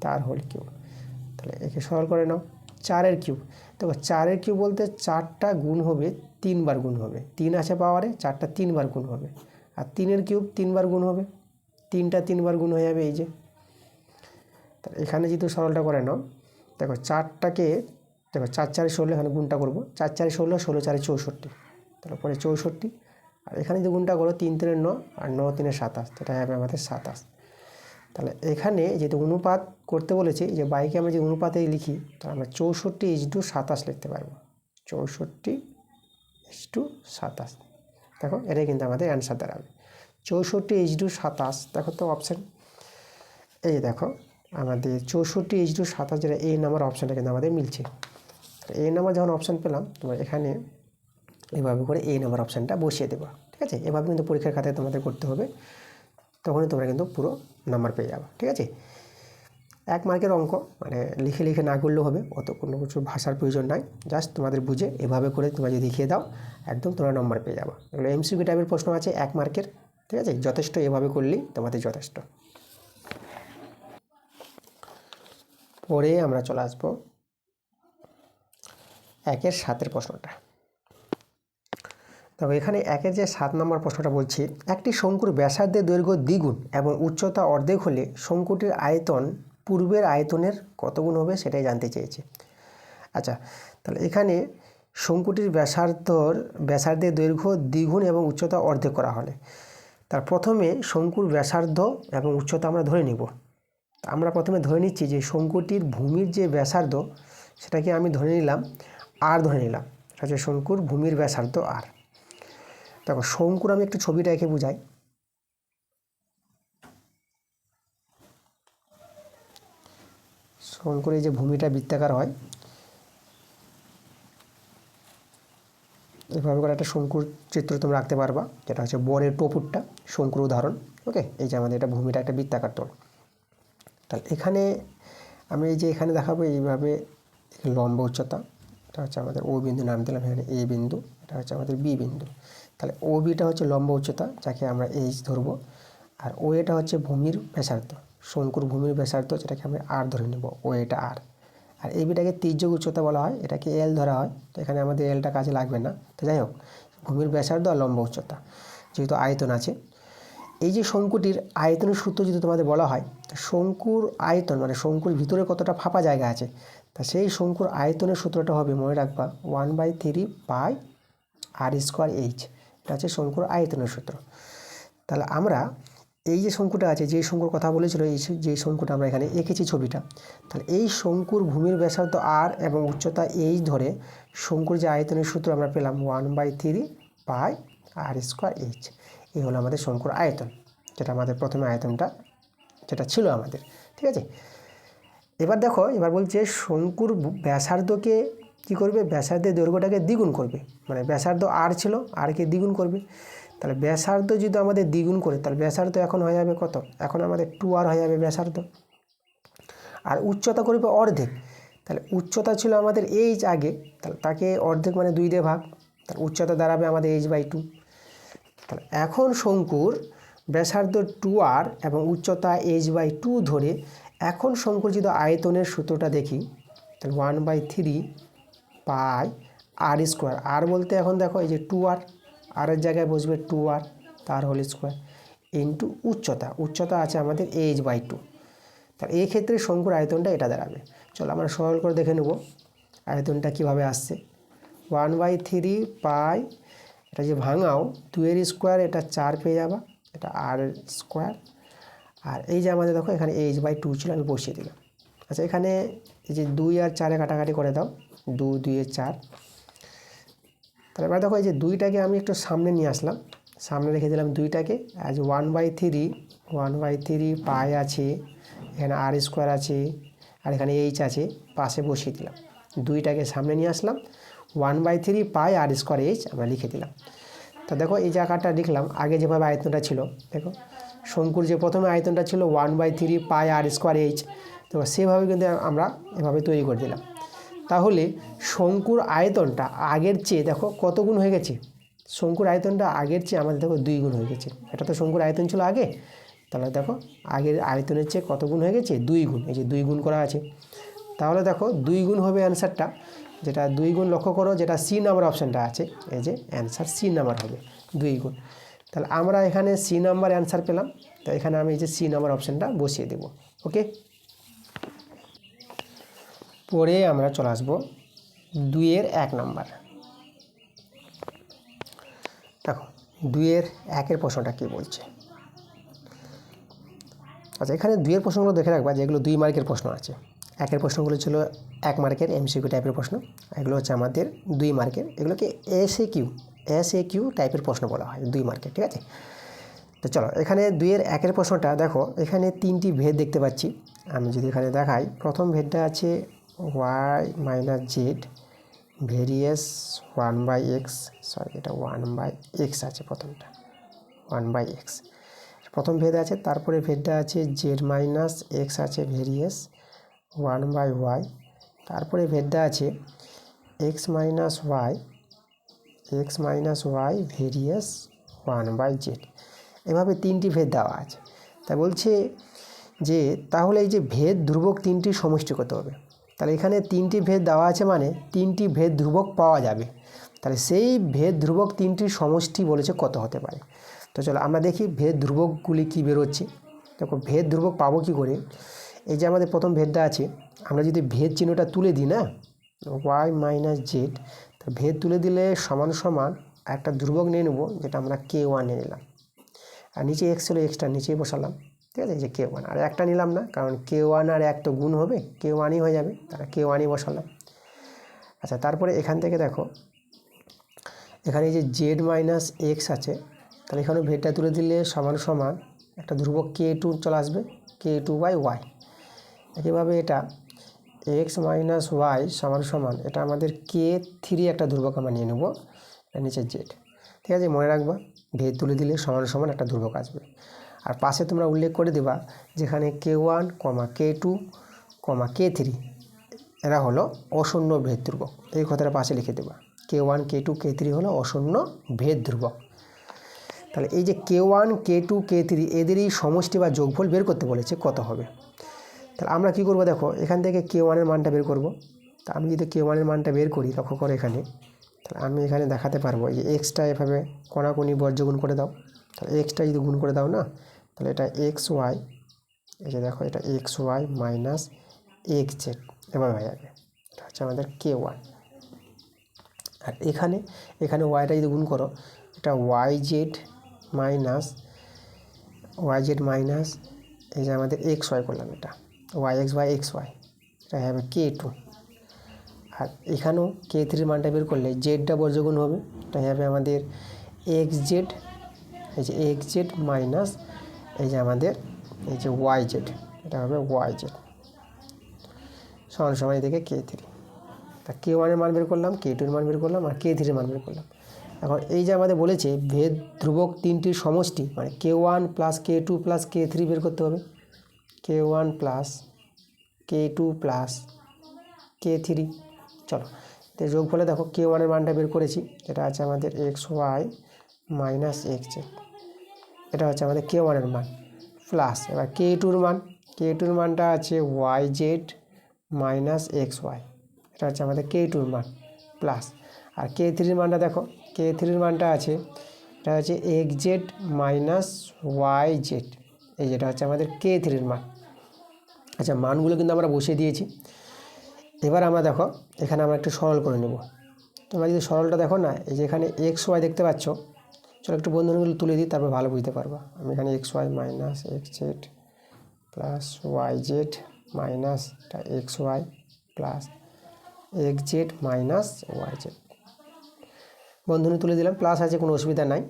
তার হোল কিউব। তাহলে একে সরল করে নাও, 4 কিউব। দেখো 4 কিউব বলতে 4টা গুণ হবে, 3বার গুণ হবে, 3 আছে পাওয়ারে, 4টা 3বার গুণ হবে। আর 3 কিউব 3বার গুণ হবে, 3টা 3বার গুণ হয়ে যাবে এই যে। তাহলে এখানে যদি সরলটা করে নাও, দেখো 4টাকে, দেখো 4 4 16, এখানে গুণটা করবো, 4 4 16, 16 4 64, তারপরে 64। আর এখানে যদি গুণটা করো 3 3 9 আর 9 3 27, এটা হবে আমাদের 27। তাহলে এখানে যেহেতু অনুপাত করতে বলেছি, যে বাইকে আমরা যে অনুপাতে লিখি, তাহলে আমরা 64:27 লিখতে পারবো, 64:27। দেখো এটাই কিন্তু আমাদের অ্যান্সার দাঁড়াবে 64:27। দেখো তো অপশান, এই যে দেখো আমাদের 64:27, যেটা এই নাম্বার অপশানটা কিন্তু আমাদের মিলছে। এই নাম্বার যখন অপশান পেলাম, তোমার এখানে এভাবে করে এই নাম্বার অপশানটা বসিয়ে দেবো, ঠিক আছে। এভাবে কিন্তু পরীক্ষার খাতায় তোমাদের করতে হবে, তখনই তোমরা কিন্তু পুরো নাম্বার পেয়ে যাবে, ঠিক আছে। 1 মার্কের অঙ্ক, মানে লিখে লিখে না করলেও হবে, অত কোনো কিছু ভাষার প্রয়োজন নাই, জাস্ট তোমাদের বুঝে এভাবে করে তোমরা যদি দেখিয়ে দাও, একদম তোমরা নাম্বার পেয়ে যাবো। এগুলো এমসিকিউ টাইপের প্রশ্ন আছে 1 মার্কের, ঠিক আছে, যথেষ্ট, এভাবে করলেই তোমাদের যথেষ্ট। পরে আমরা চলে আসবো 1-এর 7-এর প্রশ্নটা। তবে এখানে 1-এর যে 7 নম্বর প্রশ্নটা বলছি, একটি শঙ্কুর ব্যাসার্ধের দৈর্ঘ্য দ্বিগুণ এবং উচ্চতা অর্ধেক হলে শঙ্কুটির আয়তন পূর্বের আয়তনের কত গুণ হবে সেটাই জানতে চেয়েছে। আচ্ছা, তাহলে এখানে শঙ্কুটির ব্যাসার্ধের দৈর্ঘ্য দ্বিগুণ এবং উচ্চতা অর্ধেক করা হলে, তার প্রথমে শঙ্কুর ব্যাসার্ধ এবং উচ্চতা আমরা ধরে নিব। আমরা প্রথমে ধরে নিচ্ছি যে শঙ্কুটির ভূমির যে ব্যাসার্ধ, সেটাকে আমি ধরে নিলাম আর, ধরে নিলাম এটা হচ্ছে শঙ্কুর ভূমির ব্যাসার্ধ আর। দেখো শঙ্কুর আমি একটু ছবিটা এঁকে বুঝাই। শঙ্কুর এই যে ভূমিটা বৃত্তাকার হয়, এভাবে করে একটা শঙ্কুর চিত্র তোমরা রাখতে পারবা, যেটা হচ্ছে বরের টপুরটা শঙ্কুর উদাহরণ। ওকে, এই যে আমাদের এটা ভূমিটা একটা বৃত্তাকার তল। তাহলে এখানে আমি এই যে এখানে দেখাবো এইভাবে লম্ব উচ্চতা, এটা হচ্ছে আমাদের ও বিন্দু নাম দিলাম, এখানে এ বিন্দু, এটা হচ্ছে আমাদের বি বিন্দু। তাহলে ও বিটা হচ্ছে লম্ব উচ্চতা, যাকে আমরা এইচ ধরবো, আর ও এটা হচ্ছে ভূমির ব্যাসার্ধ, শঙ্কুর ভূমির ব্যাসার্ধ, যেটাকে আমরা আর ধরে নেব, ও এটা আর। আর এই বিটাকে তির্যক উচ্চতা বলা হয়, এটাকে এল ধরা হয়, তো এখানে আমাদের এলটা কাজে লাগবে না। তো যাই হোক, ভূমির ব্যাসার্ধ আর লম্ব উচ্চতা, যেহেতু আয়তন আছে, এই যে শঙ্কুটির আয়তনের সূত্র যদি তোমাদের বলা হয়, শঙ্কুর আয়তন মানে শঙ্কুর ভিতরে কতটা ফাঁপা জায়গা আছে, তা সেই শঙ্কুর আয়তনের সূত্রটা হবে, মনে রাখবা, 1/3 পাই আর স্কোয়ার এইচ। এটা হচ্ছে শঙ্কুর আয়তনের সূত্র। তাহলে আমরা এই যে শঙ্কুটা আছে, যে শঙ্কুর কথা বলেছিল, এই যে শঙ্কুটা আমরা এখানে এঁকেছি ছবিটা, তাহলে এই শঙ্কুর ভূমির ব্যাসার্ধ আর এবং উচ্চতা এইচ ধরে শঙ্কুর যে আয়তনের সূত্র আমরা পেলাম 1/3 পাই আর স্কোয়ার এইচ। এই হলো আমাদের শঙ্কুর আয়তন, যেটা আমাদের প্রথমে আয়তনটা যেটা ছিল আমাদের, ঠিক আছে। এবার দেখো, এবার বলছে শঙ্কুর ব্যাসার্ধকে কী করবে, ব্যাসার্ধের দৈর্ঘ্যটাকে দ্বিগুণ করবে, মানে ব্যাসার্ধ আর ছিল, আরকে দ্বিগুণ করবে। তাহলে ব্যাসার্ধ যদি আমাদের দ্বিগুণ করে, তাহলে ব্যাসার্ধ এখন হয়ে যাবে কত, এখন আমাদের 2r হয়ে যাবে ব্যাসার্ধ, আর উচ্চতা করবে অর্ধেক। তাহলে উচ্চতা ছিল আমাদের এইচ আগে, তাহলে তাকে অর্ধেক মানে 2 দিয়ে ভাগ, তাহলে উচ্চতা দাঁড়াবে আমাদের h/2। তাহলে এখন শঙ্কুর ব্যাসার্ধ 2r এবং উচ্চতা h/2 ধরে এখন শঙ্কুর যদি আয়তনের সূত্রটা দেখি, তাহলে 1/3 পাই আর স্কোয়ার, আর বলতে এখন দেখো এই যে 2r, আরের জায়গায় বসবে 2r তার হোল স্কোয়ার ইন্টু উচ্চতা আছে আমাদের h/2। তাহলে এই ক্ষেত্রে শঙ্কুর আয়তনটা এটা দাঁড়াবে। চলো আমরা সরল করে দেখে নেব আয়তনটা কীভাবে আসছে। 1/3 পাই, এটা যে ভাঙাও 2-এর স্কোয়ার, এটা 4 পেয়ে যাবা, এটা আর স্কোয়ার, আর এই যে আমাদের দেখো এখানে h/2 ছিল, আমি বসিয়ে দিলাম। আচ্ছা, এখানে এই যে 2 আর 4-এ কাটাকাটি করে দাও, 2 2 4। তাহলে এবার দেখো এই যে 2টাকে আমি একটু সামনে নিয়ে আসলাম, সামনে রেখে দিলাম 2টাকে, আজ 1/3 পাই আছে, এখানে আর স্কোয়ার আছে, আর এখানে এইচ আছে, পাশে বসিয়ে দিলাম। 2টাকে সামনে নিয়ে আসলাম, 1/3 পাই আর স্কোয়ার এইচ আমরা লিখে দিলাম। তা দেখো এই জায়গাটা লিখলাম, আগে যেভাবে আয়তনটা ছিল, দেখো শঙ্কুর যে প্রথমে আয়তনটা ছিল 1/3 পাই আর স্কোয়ার এইচ, তো সেভাবে কিন্তু আমরা এভাবে তৈরি করে দিলাম। তাহলে শঙ্কুর আয়তনটা আগের চেয়ে দেখো কত গুণ হয়ে গেছে, শঙ্কুর আয়তনটা আগের চেয়ে আমাদের দেখো 2 গুণ হয়ে গেছে। এটা তো শঙ্কুর আয়তন ছিল আগে, তাহলে দেখো আগের আয়তনের চেয়ে কত গুণ হয়ে গেছে 2 গুণ, এই যে 2 গুণ করা আছে। তাহলে দেখো 2 গুণ হবে অ্যান্সারটা, যেটা 2 গুণ লক্ষ্য করো, যেটা সি নাম্বার অপশানটা আছে, এই যে অ্যান্সার সি নাম্বার হবে 2 গুণ। তাহলে আমরা এখানে সি নাম্বার অ্যান্সার পেলাম, তো এখানে আমি এই যে সি নাম্বার অপশানটা বসিয়ে দেব। ওকে, পরে আমরা চলে আসবো 2-এর 1 নাম্বার। দেখো 2-এর 1-এর প্রশ্নটা কী বলছে। আচ্ছা, এখানে 2-এর প্রশ্নগুলো দেখে রাখবা, যেগুলো 2 মার্কের প্রশ্ন আছে। 1-এর প্রশ্নগুলো ছিল 1 মার্কের এমসিকিউ টাইপের প্রশ্ন, এগুলো হচ্ছে আমাদের 2 মার্কের, এগুলোকে এসএকিউ টাইপের প্রশ্ন বলা হয় 2 মার্কের, ঠিক আছে। তো চলো এখানে 2-এর 1-এর প্রশ্নটা দেখো, এখানে 3টি ভেদ দেখতে পাচ্ছি। আমি যদি এখানে দেখাই, প্রথম ভেদটা আছে y minus Z varies 1/x, sorry এটা 1/x আছে, প্রথমটা 1/x প্রথম ভেদ আছে। তারপরে ভেদটা আছে জেড মাইনাস এক্স আছে ভেরিয়েস 1/y, তারপরে ভেদটা আছে এক্স মাইনাস ওয়াই ভেরিয়েস 1/z। এভাবে 3টি ভেদ দেওয়া আছে। তা বলছে যে তাহলে এই যে ভেদ ধ্রুবক 3টির সমষ্টি কত হবে। তাহলে এখানে 3টি ভেদ দেওয়া আছে, মানে 3টি ভেদ ধ্রুবক পাওয়া যাবে। তাহলে সেই ভেদ ধ্রুবক 3টির সমষ্টি বলেছে কত হতে পারে। তো চলো আমরা দেখি ভেদ ধ্রুবকগুলি কী বেরোচ্ছে। দেখো ভেদ ধ্রুবক পাবো কী করে। এই যে আমাদের প্রথম ভেদটা আছে, আমরা যদি ভেদ চিহ্নটা তুলে দিই না, y মাইনাস জেড, তো ভেদ তুলে দিলে সমান সমান একটা ধ্রুবক নিয়ে নেবো, যেটা আমরা k1 নিয়ে নিলাম। আর নিচে এক্স ছিল, এক্সটা নিচেই বসালাম, ঠিক আছে। এই যে k1, আর একটা নিলাম না, কারণ k1 আর 1 তো গুণ হবে, k1ই হয়ে যাবে, তাহলে k1ই বসালাম। আচ্ছা, তারপরে এখান থেকে দেখো, এখানে এই যে জেড মাইনাস এক্স আছে, তাহলে এখানে ভেদটা তুলে দিলে সমান সমান একটা ধ্রুবক k2 চলে আসবে, k2/y। একইভাবে এটা এক্স মাইনাস ওয়াই সমান সমান, এটা আমাদের k3 একটা ধ্রুবক আমরা নিয়ে নেব, নিচে জেড, ঠিক আছে। মনে রাখবা ভেদ তুলে দিলে সমান সমান একটা ধ্রুবক আসবে। আর পাশে তোমরা উল্লেখ করে দেবা যেখানে k1, k2, k3 এরা হলো অশূন্য ভেদ ধ্রুবক, এই কথাটা পাশে লিখে দেবা। k1, k2, k3 হলো অশূন্য ভেদ ধ্রুবক। তাহলে এই যে k1, k2, k3 এদেরই সমষ্টি বা যোগফল বের করতে বলেছে, কত হবে। তাহলে আমরা কী করবো, দেখো এখান থেকে k1-এর মানটা বের করব। তা আমি যদি k1-এর মানটা বের করি, লক্ষ্য করে এখানে, তাহলে আমি এখানে দেখাতে পারবো এই যে এক্সটা এভাবে কোনাকুনি বর্জ্যগুণ করে দাও। তাহলে এক্সটা যদি গুণ করে দাও না, তাহলে এটা এক্স ওয়াই, এই যে দেখো এটা x y minus x z এভাবে হয়ে যাবে। এটা হচ্ছে আমাদের k1। আর এখানে ওয়াইটা যদি গুণ করো, এটা ওয়াই জেড মাইনাস এই যে আমাদের এক্স ওয়াই করলাম, এটা y x by x y, এটা হবে k2। আর এখানেও k3-র মানটা বের করলে জেডটা বর্জ্যগুণ হবে, এটা হবে আমাদের এক্স জেড, এই যে এক্স জেড মাইনাস এই যে আমাদের এই যে ওয়াই জেড, এটা হবে ওয়াই জেড সমান সমান থেকে k3। তা k1-এর মান বের করলাম, k2-এর মান বের করলাম, আর k3-এর মান বের করলাম। এখন এই যে আমাদের বলেছে ভেদ ধ্রুবক 3টির সমষ্টি, মানে k1 plus k2 plus k3 বের করতে হবে। k1 plus k2 plus k3, চলো তো যোগফলে দেখো k1-এর মানটা বের করেছি, এটা আছে আমাদের x y minus x z, এটা হচ্ছে আমাদের k1-এর মান, প্লাস এবার k2-র মানটা আছে y z minus x y, এটা হচ্ছে আমাদের k2-র মান, প্লাস আর k3-র মানটা দেখো, k3-র মানটা আছে, এটা হচ্ছে x z minus y z, এই যেটা হচ্ছে আমাদের k3-র মান। আচ্ছা, মানগুলো কিন্তু আমরা বসিয়ে দিয়েছি। এবার আমরা দেখো এখানে আমরা একটু সরল করে নেব। তোমরা যদি সরলটা দেখো না, এই যে এখানে এক্স ওয়াই দেখতে পাচ্ছ, চলো একটু বন্ধনীগুলো তুলে দিই, তারপর ভালো বুঝতে পারবা। আমি এখানে x y minus x z plus y z minus x y plus x z minus y z বন্ধনী তুলে দিলাম, প্লাস আছে, কোনো অসুবিধা নাই।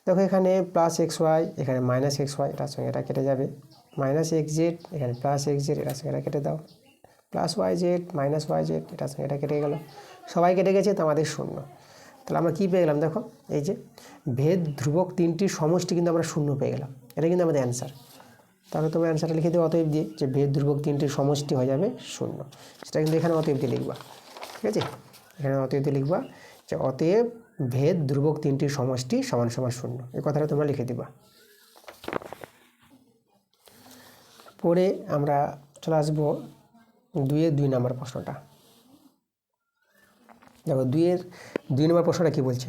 দেখো এখানে প্লাস এক্স ওয়াই, এখানে মাইনাস এক্স ওয়াই, এটার সঙ্গে এটা কেটে যাবে, মাইনাস এক্স জেড, এখানে প্লাস এক্স জেড, এটার সঙ্গে এটা কেটে দাও, plus y z minus y z, এটার সঙ্গে এটা কেটে গেল, সবাই কেটে গেছে, তো আমাদের শূন্য। তাহলে আমরা কী পেয়ে গেলাম, দেখো এই যে ভেদ ধ্রুবক 3টির সমষ্টি কিন্তু আমরা শূন্য পেয়ে গেলাম, এটা কিন্তু আমাদের অ্যান্সার। তাহলে তোমার অ্যান্সারটা লিখে দেবো অতএব দিয়ে, যে ভেদ ধ্রুবক 3টির সমষ্টি হয়ে যাবে শূন্য, সেটা কিন্তু এখানে অতএব দিয়ে লিখবা, ঠিক আছে। এখানে অতএব দিয়ে লিখবা যে অতএব ভেদ ধ্রুবক 3টির সমষ্টি সমান সমান শূন্য, এই কথাটা তোমরা লিখে দিবা। পরে আমরা চলে আসবো 2 নম্বর প্রশ্নটা। দেখো 2 নম্বর প্রশ্নটা কী বলছে,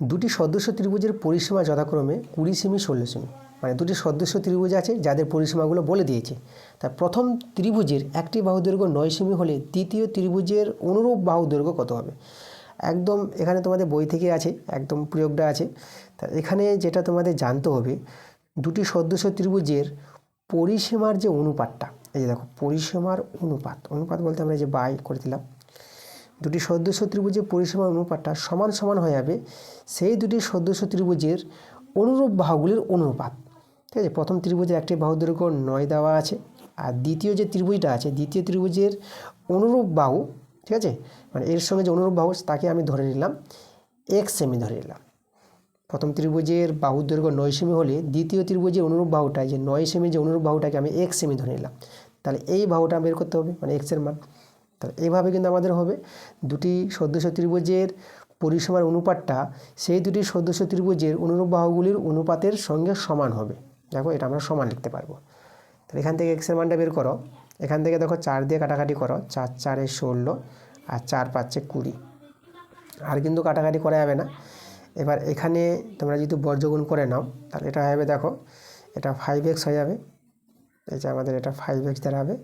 দুটি সদস্য ত্রিভুজের পরিসীমা যথাক্রমে 20 সেমি 16 সেমি। মানে দুটি সদস্য ত্রিভুজ আছে যাদের পরিসীমাগুলো বলে দিয়েছে। তার প্রথম ত্রিভুজের একটি বাহু দৈর্ঘ্য 9 সেমি হলে দ্বিতীয় ত্রিভুজের অনুরূপ বাহু দৈর্ঘ্য কত হবে। একদম এখানে তোমাদের বই থেকে আছে, একদম প্রয়োগটা আছে। তা এখানে যেটা তোমাদের জানতে হবে, দুটি সদস্য ত্রিভুজের পরিসীমার যে অনুপাতটা, এই যে দেখো পরিসীমার অনুপাত বলতে আমরা যে বাই করে দিলাম, দুটি সদস্য ত্রিভুজের পরিসীমার অনুপাতটা সমান সমান হয়ে যাবে সেই দুটি সদস্য ত্রিভুজের অনুরূপ বাহুগুলির অনুপাত। ঠিক আছে, প্রথম ত্রিভুজের একটি বাহু দৈর্ঘ্য 9 দেওয়া আছে, আর দ্বিতীয় যে ত্রিভুজটা আছে দ্বিতীয় ত্রিভুজের অনুরূপ বাহু, ঠিক আছে, মানে এর সঙ্গে যে অনুরূপ বাহু তাকে আমি ধরে নিলাম 1 সেমি ধরে নিলাম। প্রথম ত্রিভুজের বাহু দৈর্ঘ্য 9 সেমি হলে দ্বিতীয় ত্রিভুজের অনুরূপ বাহুটা, যে 9 সেমি যে অনুরূপ বাহুটাকে আমি 1 সেমি ধরে নিলাম। তাহলে এই বাহুটা বের করতে হবে, মানে এক্সের মান। তাহলে এইভাবে কিন্তু আমাদের হবে দুটি সদস্য ত্রিভুজের পরিসীমার অনুপাতটা সেই দুটি সদস্য ত্রিভুজের অনুরূপ বাহুগুলির অনুপাতের সঙ্গে সমান হবে। দেখো এটা আমরা সমান লিখতে পারবো। তাহলে এখান থেকে এক্সের মানটা বের করো। এখান থেকে দেখো 4 দিয়ে কাটাকাটি করো, 4 4 16 আর 4 5 20। আর কিন্তু কাটাকাটি করা যাবে না। এবার এখানে তোমরা যদি বর্গগুণ করে নাও তাহলে এটা হবে, দেখো এটা 5x হয়ে যাবে। এই যে আমাদের এটা 5x দাঁড়াবে,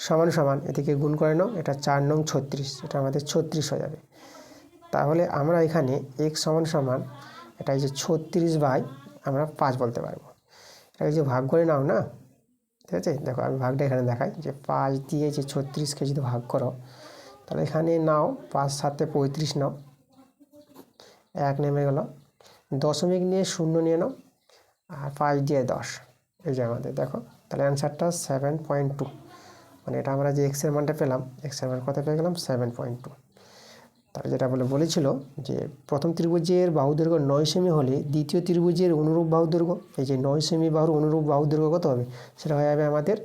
সমান সমান এদিকে গুণ করে নাও, এটা 4 নং 36, এটা আমাদের 36 হয়ে যাবে। তাহলে আমরা এখানে x সমান সমান এটা এই যে 36 বাই আমরা 5 বলতে পারবো। এটা এই যে ভাগ করে নাও না, ঠিক আছে। দেখো আমি ভাগটা এখানে দেখাই, যে 5 দিয়ে যে 36কে যদি ভাগ করো তাহলে এখানে নাও 5 7 35 নাও, 1 নেমে গেল, দশমিক নিয়ে 0 নিয়ে নাও, আর 5 দিয়ে 10, এই যে আমাদের দেখো তাহলে অ্যান্সারটা 7.2। মানে এটা আমরা যে এক্সের মানটা পেলাম, এক্সের মান কত পেয়ে গেলাম 7.2। তাহলে যেটা বলেছিল যে প্রথম ত্রিভুজের বাহু দৈর্ঘ্য 9 সেমি হলে দ্বিতীয় ত্রিভুজের অনুরূপ বাহু দৈর্ঘ্য, এই যে 9 সেমি বাহুর অনুরূপ বাহু দৈর্ঘ্য কত হবে, সেটা হয়ে যাবে আমাদের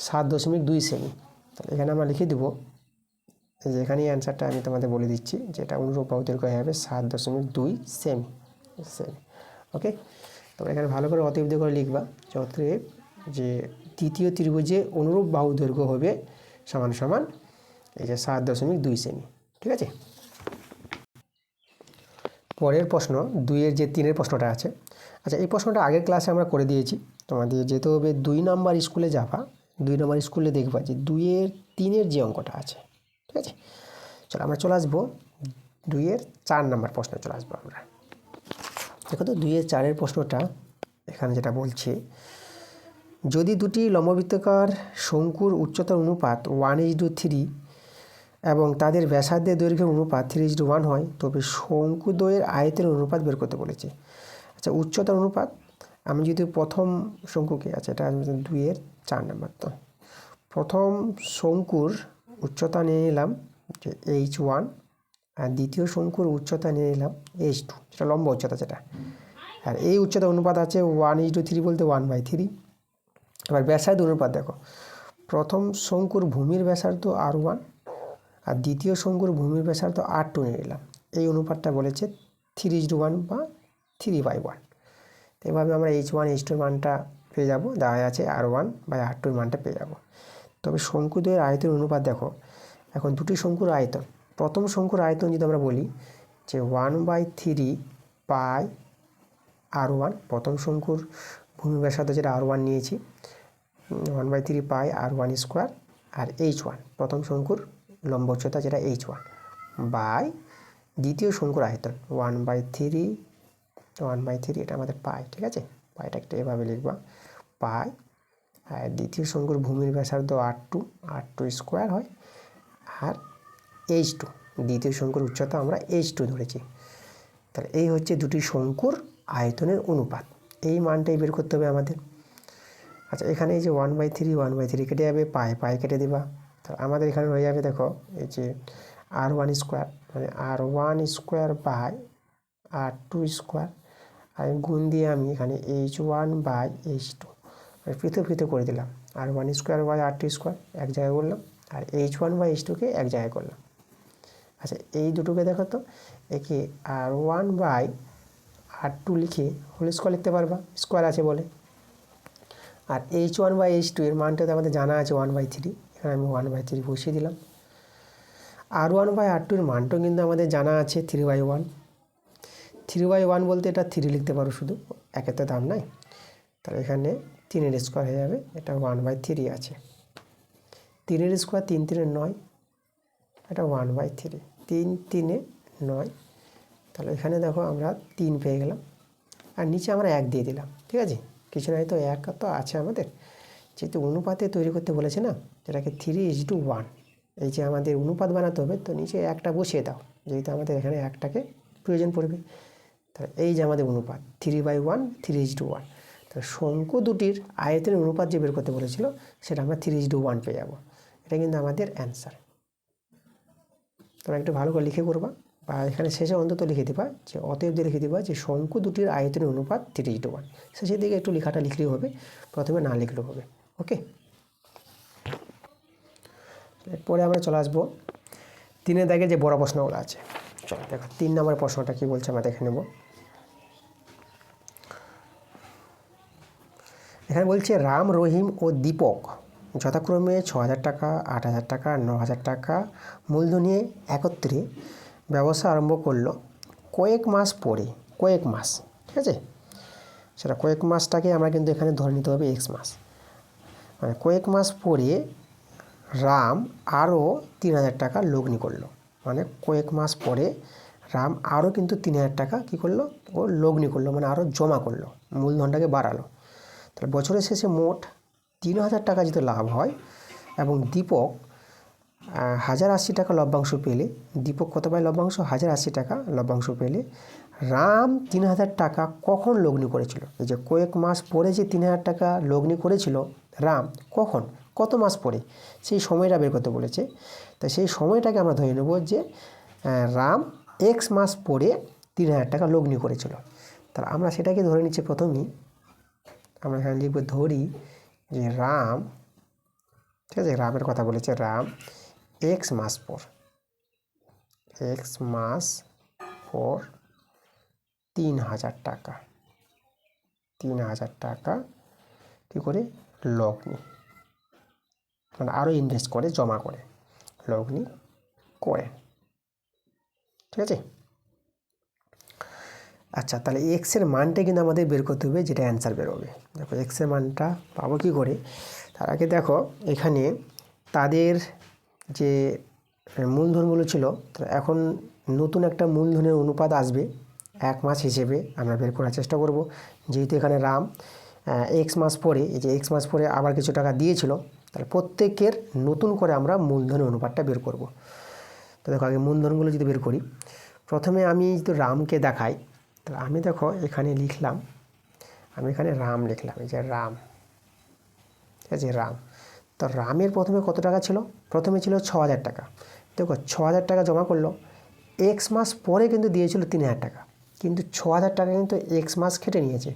7.2 সেমি। তাহলে এখানে আমরা লিখে দেবো, এই যে এখানেই অ্যান্সারটা আমি তোমাদের বলে দিচ্ছি, যেটা অনুরূপ বাহু দৈর্ঘ্য হয়ে যাবে 7.2 সেমি। ওকে, তো এখানে ভালো করে অতিরিক্ত করে লিখবা, অতএব যে দ্বিতীয় ত্রিভুজে অনুরূপ বাহু দৈর্ঘ্য হবে সমান সমান এই যে 7.2 সেমি। ঠিক আছে, পরের প্রশ্ন 2-এর যে 3-এর প্রশ্নটা আছে। আচ্ছা, এই প্রশ্নটা আগের ক্লাসে আমরা করে দিয়েছি, তোমাদের যেতে হবে 2 নম্বর স্কুলে যাবা, 2 নম্বর স্কুলে দেখবা যে 2-এর 3-এর যে অঙ্কটা আছে। ঠিক আছে, চলো আমরা চলে আসবো 2-এর 4 নম্বর প্রশ্নে চলে আসবো আমরা। দেখো তো 2-এর 4-এর প্রশ্নটা এখানে যেটা বলছে, যদি দুটি লম্ববৃত্তাকার শঙ্কুর উচ্চতার অনুপাত 1:3 এবং তাদের ব্যাসার্ধের দৈর্ঘ্যের অনুপাত 3:1 হয়, তবে শঙ্কুদ্বয়ের আয়তের অনুপাত বের করতে বলেছে। আচ্ছা, উচ্চতার অনুপাত আমি যদি প্রথম শঙ্কুকে, আচ্ছা এটা 2-এর 4 নম্বর, তো প্রথম শঙ্কুর উচ্চতা নিয়ে নিলাম যে h1, আর দ্বিতীয় শঙ্কুর উচ্চতা নিয়ে নিলাম h2, যেটা লম্ব উচ্চতা যেটা। আর এই উচ্চতা অনুপাত আছে 1:3 বলতে 1/3। এবার ব্যাসার্ধ অনুপাত দেখো, প্রথম শঙ্কুর ভূমির ব্যাসার্ধ r1 আর দ্বিতীয় শঙ্কুর ভূমির ব্যাসার্ধ r2 নিয়ে নিলাম। এই অনুপাতটা বলেছে 3:1 বা 3/1। এভাবে আমরা h1 h2 মানটা পেয়ে যাব, দেওয়া আছে r1 বা r2 মানটা পেয়ে যাব। তবে শঙ্কুদ্বয়ের আয়তনের অনুপাত দেখো, এখন দুটি শঙ্কুর আয়তন, প্রথম শঙ্কুর আয়তন যদি আমরা বলি যে 1/3 পাই r1, প্রথম শঙ্কুর ভূমি ব্যাসার্ধ যেটা r1 নিয়েছি, 1/3 পাই r1 স্কোয়ার, আর h1 প্রথম শঙ্কুর লম্ব উচ্চতা যেটা h1 বাই দ্বিতীয় শঙ্কুর আয়তন 1/3 এটা আমাদের পাই। ঠিক আছে, পাইটা একটা এভাবে লিখবা, পাই, আর দ্বিতীয় শঙ্কুর ভূমির ব্যাসার্ধ r2 স্কোয়ার হয়, আর h2 দ্বিতীয় শঙ্কুর উচ্চতা আমরা h2 ধরেছি। তাহলে এই হচ্ছে দুটি শঙ্কুর আয়তনের অনুপাত, এই মানটাই বের করতে হবে আমাদের। আচ্ছা, এখানে এই যে 1/3 কেটে যাবে, পাই কেটে দিবা, তাহলে আমাদের এখানে হয়ে যাবে দেখো এই যে r1 স্কোয়ার, মানে r1 square by r2 square, আর গুণ দিয়ে আমি এখানে h1 বাই h2 পৃথক করে দিলাম, r1 square by r2 square এক জায়গায় করলাম, আর h1 বাই h2কে এক জায়গায় করলাম। আচ্ছা, এই দুটোকে দেখো তো, একে r1 বাই r2 লিখে হোল স্কোয়ার লিখতে পারবা, স্কোয়ার আছে বলে। আর H1/H2 এর মানটা তো আমাদের জানা আছে 1/3, এখানে আমি 1/3 বসিয়ে দিলাম। R1/R2 এর মানটাও কিন্তু আমাদের জানা আছে 3/1। 3/1 বলতে এটা 3 লিখতে পারো, শুধু একের তো দাম নাই, তাহলে এখানে 3 স্কোয়ার হয়ে যাবে, এটা 1/3 আছে। 3 স্কোয়ার 3 3 9, এটা 1/3, 3 3 9, তাহলে এখানে দেখো আমরা 3 পেয়ে গেলাম, আর নিচে আমরা 1 দিয়ে দিলাম। ঠিক আছে, কিছু নাই তো, 1 তো আছে আমাদের, যেহেতু অনুপাতে তৈরি করতে বলেছে না, যেটাকে 3:1, এই যে আমাদের অনুপাত বানাতে হবে, তো নিচে 1টা বসিয়ে দাও, যেহেতু আমাদের এখানে 1টাকে প্রয়োজন পড়বে। তাহলে এই যে আমাদের অনুপাত 3/1, 3:1, তাহলে শঙ্কু দুটির আয়তনের অনুপাত যে বের করতে বলেছিল, সেটা আমরা 3:1 পেয়ে যাবো। এটা কিন্তু আমাদের অ্যান্সার। তোমরা একটু ভালো করে লিখে করবা, বা এখানে শেষে অন্তত লিখে দিবা যে অতএব দিয়ে লিখে দিবা যে শঙ্কু দুটির আয়তনের অনুপাত 3:1। শেষের দিকে একটু লেখাটা লিখলেও হবে, প্রথমে না লিখলেও হবে। ওকে, এরপরে আমরা চলে আসবো 3 দাগে যে বড় প্রশ্নগুলো আছে। চলো দেখো 3 নম্বর প্রশ্নটা কি বলছে আমরা দেখে নেব। এখানে বলছে রাম, রহিম ও দীপক যথাক্রমে 6,000 টাকা, 8,000 টাকা, 9,000 টাকা মূলধন নিয়ে একত্রে ব্যবসা আরম্ভ করলো কয়েক মাস পরে। কয়েক মাস, ঠিক আছে, সেটা কয়েক মাসটাকে আমরা কিন্তু এখানে ধরে নিতে হবে এক্স মাস। মানে কয়েক মাস পরে রাম আরও 3,000 টাকা লগ্নি করলো, মানে কয়েক মাস পরে রাম আরও কিন্তু 3,000 টাকা কী করলো, ও লগ্নি করলো, মানে আরও জমা করলো, মূলধনটাকে বাড়ালো। তাহলে বছরের শেষে মোট 3,000 টাকা যদি লাভ হয় এবং দীপক 1,080 টাকা লভ্যাংশ পেলে, দীপক কত পায় লভ্যাংশ? 1,080 টাকা লভ্যাংশ পেলে রাম 3,000 টাকা কখন লগ্নি করেছিল? এই যে কয়েক মাস পরে যে 3,000 টাকা লগ্নি করেছিল রাম, কখন, কত মাস পরে, সেই সময়টা বের করতে বলেছে। তাই সেই সময়টাকে আমরা ধরে নেব যে রাম এক্স মাস পরে 3,000 টাকা লগ্নি করেছিল। তাহলে আমরা সেটাকে ধরে নিচ্ছি প্রথমেই, আমরা এখানে লিখব ধরি যে রাম, ঠিক আছে, রামের কথা বলেছে, রাম এক্স মাস পর, এক্স মাস পর 3,000 টাকা, 3,000 টাকা কী করে লগ্নি, মানে আরও ইনভেস্ট করে, জমা করে, লগ্নি করে। ঠিক আছে, আচ্ছা, তাহলে এক্সের মানটা কিন্তু আমাদের বের করতে হবে, যেটা অ্যান্সার বেরোবে। দেখো এক্সের মানটা পাবো কী করে, তার আগে দেখো এখানে তাদের যে মূলধনগুলো ছিল, এখন নতুন একটা মূলধনের অনুপাত আসবে 1 মাস হিসেবে আমরা বের করার চেষ্টা করব। যেহেতু এখানে রাম এক্স মাস পরে, এই যে এক্স মাস পরে আবার কিছু টাকা দিয়েছিল, তাহলে প্রত্যেকের নতুন করে আমরা মূলধনের অনুপাতটা বের করব। তো দেখো আগে মূলধনগুলো যদি বের করি, প্রথমে আমি যদি রামকে দেখাই, তাহলে আমি দেখো এখানে লিখলাম, আমি এখানে রাম লিখলাম, এই যে রাম, ঠিক আছে, রাম। তো রামের প্রথমে কত টাকা ছিল? প্রথমে ছিল 6,000 টাকা। দেখো 6,000 টাকা জমা করলো, এক্স মাস পরে কিন্তু দিয়েছিল 3,000 টাকা, কিন্তু 6,000 টাকা কিন্তু এক্স মাস খেটে নিয়েছে।